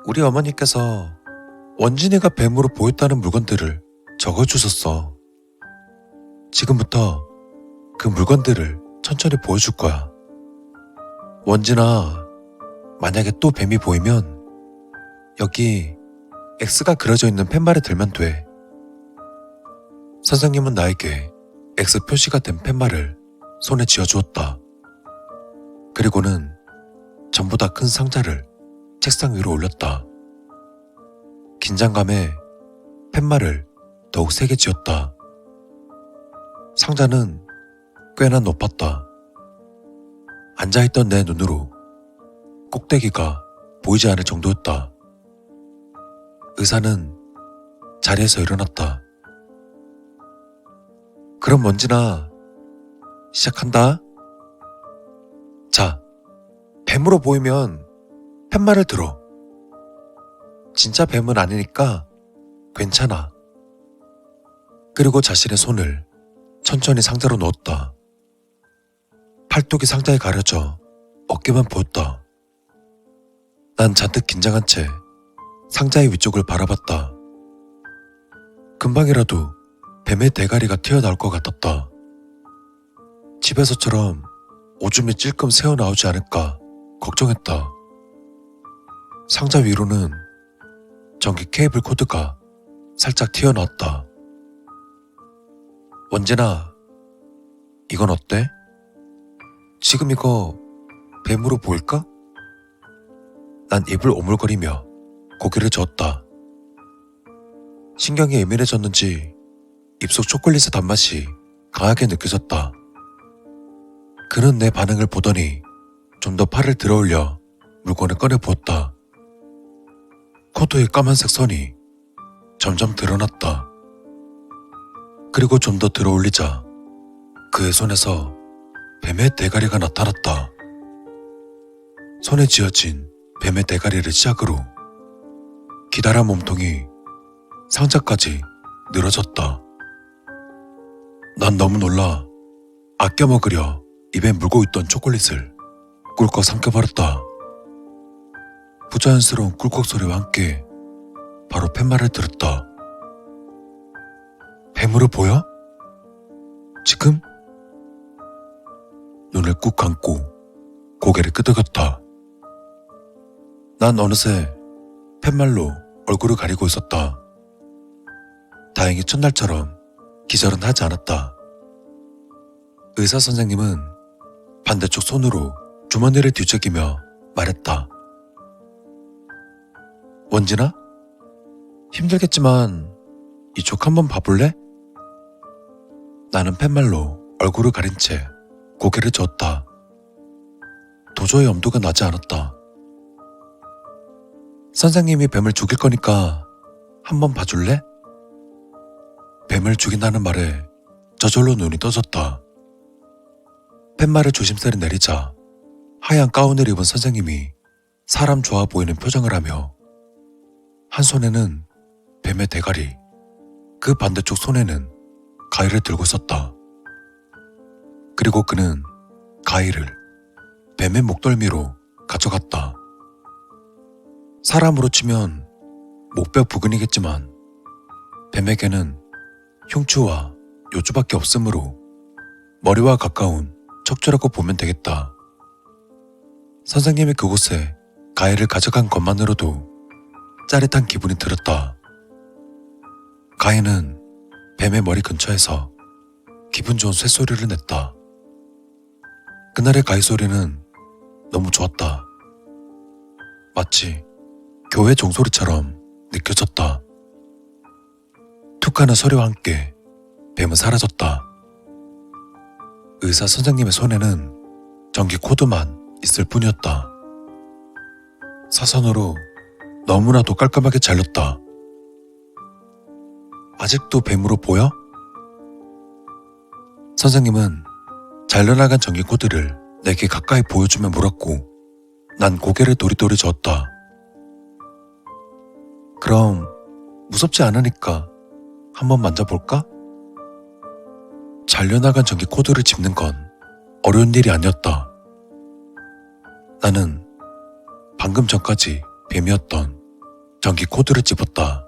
Speaker 1: 우리 어머니께서 원진이가 뱀으로 보였다는 물건들을 적어주셨어. 지금부터 그 물건들을 천천히 보여줄 거야. 원진아, 만약에 또 뱀이 보이면 여기 X가 그려져 있는 팻말에 들면 돼. 선생님은 나에게 X 표시가 된 팻말을 손에 쥐어주었다. 그리고는 전보다 큰 상자를 책상 위로 올렸다. 긴장감에 팻말을 더욱 세게 쥐었다. 상자는 꽤나 높았다. 앉아있던 내 눈으로 꼭대기가 보이지 않을 정도였다. 의사는 자리에서 일어났다. 그럼 원진아, 시작한다. 자, 뱀으로 보이면 팻말을 들어. 진짜 뱀은 아니니까 괜찮아. 그리고 자신의 손을 천천히 상자로 넣었다. 팔뚝이 상자에 가려져 어깨만 보였다. 난 잔뜩 긴장한 채 상자의 위쪽을 바라봤다. 금방이라도 뱀의 대가리가 튀어나올 것 같았다. 집에서처럼 오줌이 찔끔 새어나오지 않을까 걱정했다. 상자 위로는 전기 케이블 코드가 살짝 튀어나왔다. 원진아, 이건 어때? 지금 이거 뱀으로 보일까? 난 입을 오물거리며 고개를 저었다. 신경이 예민해졌는지 입속 초콜릿의 단맛이 강하게 느껴졌다. 그는 내 반응을 보더니 좀 더 팔을 들어올려 물건을 꺼내 부었다. 코드의 까만색 선이 점점 드러났다. 그리고 좀 더 들어올리자 그의 손에서 뱀의 대가리가 나타났다. 손에 쥐어진 뱀의 대가리를 시작으로 기다란 몸통이 상자까지 늘어졌다. 난 너무 놀라 아껴 먹으려 입에 물고 있던 초콜릿을 꿀꺽 삼켜버렸다. 부자연스러운 꿀꺽 소리와 함께 바로 팻말을 들었다. 뱀으로 보여? 지금? 눈을 꾹 감고 고개를 끄덕였다. 난 어느새 팻말로 얼굴을 가리고 있었다. 다행히 첫날처럼 기절은 하지 않았다. 의사 선생님은 반대쪽 손으로 주머니를 뒤적이며 말했다. 원진아? 힘들겠지만 이쪽 한번 봐볼래? 나는 팻말로 얼굴을 가린 채 고개를 저었다. 도저히 엄두가 나지 않았다. 선생님이 뱀을 죽일 거니까 한번 봐줄래? 뱀을 죽인다는 말에 저절로 눈이 떠졌다. 팻말을 조심스레 내리자 하얀 가운을 입은 선생님이 사람 좋아 보이는 표정을 하며 한 손에는 뱀의 대가리, 그 반대쪽 손에는 가위를 들고 있었다. 그리고 그는 가위를 뱀의 목덜미로 가져갔다. 사람으로 치면 목뼈 부근이겠지만 뱀에게는 흉추와 요주밖에 없으므로 머리와 가까운 척추라고 보면 되겠다. 선생님이 그곳에 가위를 가져간 것만으로도 짜릿한 기분이 들었다. 가위는 뱀의 머리 근처에서 기분 좋은 쇳소리를 냈다. 그날의 가위 소리는 너무 좋았다. 마치 교회 종소리처럼 느껴졌다. 툭하는 소리와 함께 뱀은 사라졌다. 의사 선생님의 손에는 전기 코드만 있을 뿐이었다. 사선으로 너무나도 깔끔하게 잘렸다. 아직도 뱀으로 보여? 선생님은 잘려나간 전기 코드를 내게 가까이 보여주며 물었고 난 고개를 도리도리 저었다. 그럼 무섭지 않으니까 한번 만져볼까? 잘려나간 전기 코드를 짚는 건 어려운 일이 아니었다. 나는 방금 전까지 뱀이었던 전기 코드를 찝었다.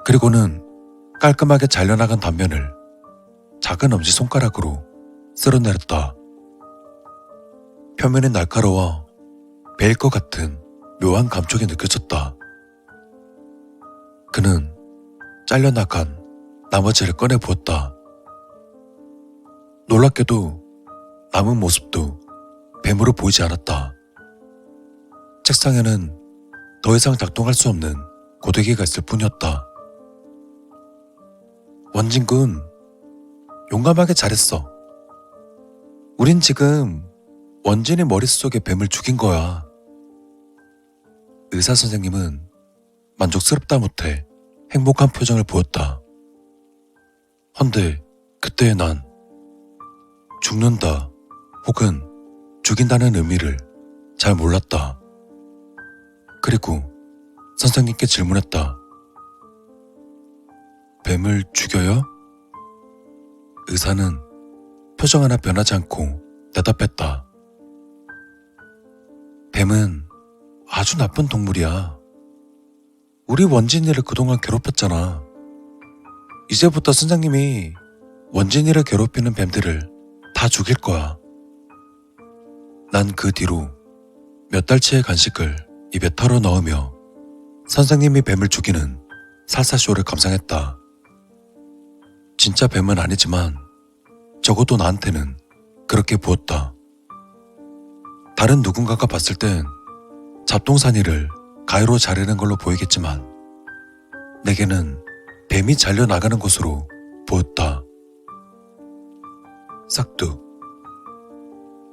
Speaker 1: 그리고는 깔끔하게 잘려나간 단면을 작은 엄지손가락으로 쓸어내렸다. 표면이 날카로워 베일 것 같은 묘한 감촉이 느껴졌다. 그는 잘려나간 나머지를 꺼내 부었다. 놀랍게도 남은 모습도 뱀으로 보이지 않았다. 책상에는 더 이상 작동할 수 없는 고데기가 있을 뿐이었다. 원진군, 용감하게 잘했어. 우린 지금 원진이 머릿속에 뱀을 죽인 거야. 의사 선생님은 만족스럽다 못해 행복한 표정을 보였다. 헌데 그때의 난 죽는다 혹은 죽인다는 의미를 잘 몰랐다. 그리고 선생님께 질문했다. 뱀을 죽여요? 의사는 표정 하나 변하지 않고 대답했다. 뱀은 아주 나쁜 동물이야. 우리 원진이를 그동안 괴롭혔잖아. 이제부터 선생님이 원진이를 괴롭히는 뱀들을 다 죽일 거야. 난 그 뒤로 몇 달치의 간식을 입에 털어 넣으며 선생님이 뱀을 죽이는 살사쇼를 감상했다. 진짜 뱀은 아니지만 적어도 나한테는 그렇게 보였다. 다른 누군가가 봤을 땐 잡동사니를 가위로 자르는 걸로 보이겠지만 내게는 뱀이 잘려나가는 것으로 보였다. 싹둑.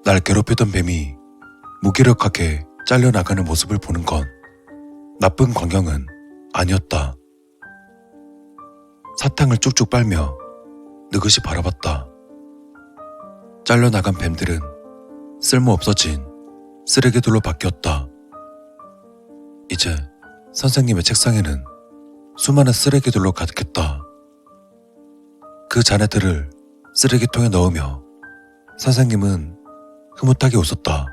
Speaker 1: 날 괴롭히던 뱀이 무기력하게 잘려나가는 모습을 보는 건 나쁜 광경은 아니었다. 사탕을 쭉쭉 빨며 느긋이 바라봤다. 잘려나간 뱀들은 쓸모없어진 쓰레기들로 바뀌었다. 이제 선생님의 책상에는 수많은 쓰레기들로 가득했다. 그 잔해들을 쓰레기통에 넣으며 선생님은 흐뭇하게 웃었다.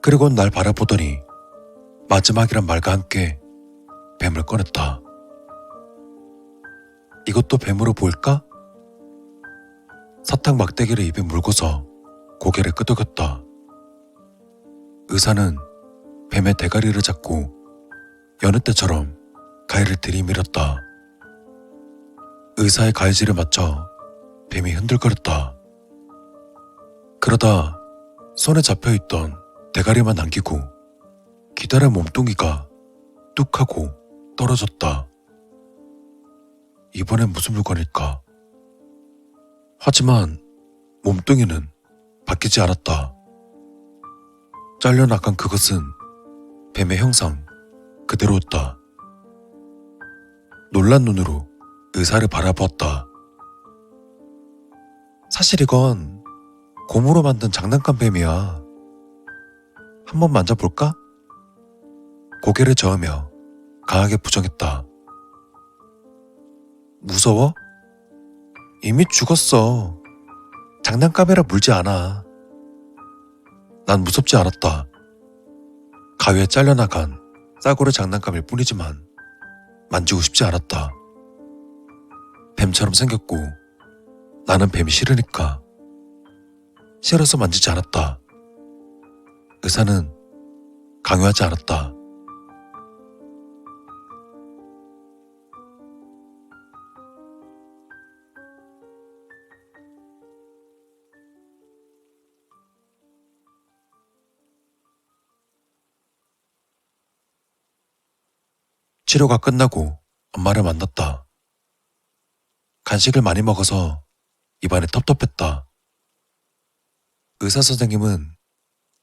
Speaker 1: 그리고 날 바라보더니 마지막이란 말과 함께 뱀을 꺼냈다. 이것도 뱀으로 보일까? 사탕 막대기를 입에 물고서 고개를 끄덕였다. 의사는 뱀의 대가리를 잡고 여느 때처럼 가위를 들이밀었다. 의사의 가위질에 맞춰 뱀이 흔들거렸다. 그러다 손에 잡혀있던 대가리만 남기고 기다란 몸뚱이가 뚝 하고 떨어졌다. 이번엔 무슨 물건일까? 하지만 몸뚱이는 바뀌지 않았다. 잘려나간 그것은 뱀의 형상 그대로였다. 놀란 눈으로 의사를 바라보았다. 사실 이건 고무로 만든 장난감 뱀이야. 한번 만져볼까? 고개를 저으며 강하게 부정했다. 무서워? 이미 죽었어. 장난감이라 물지 않아. 난 무섭지 않았다. 가위에 잘려나간 싸구려 장난감일 뿐이지만 만지고 싶지 않았다. 뱀처럼 생겼고 나는 뱀이 싫으니까 싫어서 만지지 않았다. 의사는 강요하지 않았다. 치료가 끝나고 엄마를 만났다. 간식을 많이 먹어서 입안이 텁텁했다. 의사 선생님은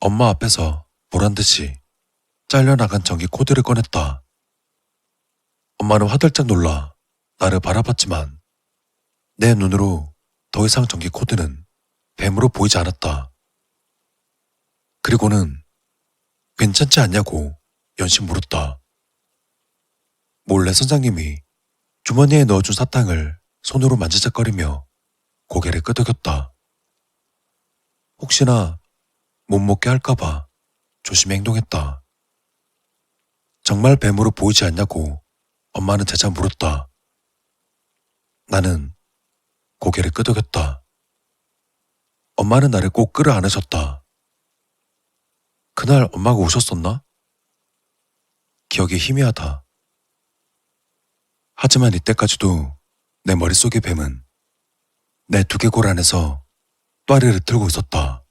Speaker 1: 엄마 앞에서 보란 듯이 잘려나간 전기 코드를 꺼냈다. 엄마는 화들짝 놀라 나를 바라봤지만 내 눈으로 더 이상 전기 코드는 뱀으로 보이지 않았다. 그리고는 괜찮지 않냐고 연신 물었다. 몰래 선생님이 주머니에 넣어준 사탕을 손으로 만지작거리며 고개를 끄덕였다. 혹시나 못 먹게 할까봐 조심히 행동했다. 정말 뱀으로 보이지 않냐고 엄마는 재차 물었다. 나는 고개를 끄덕였다. 엄마는 나를 꼭 끌어안으셨다. 그날 엄마가 우셨었나? 기억이 희미하다. 하지만 이때까지도 내 머릿속의 뱀은 내 두개골 안에서 또아리를 틀고 있었다.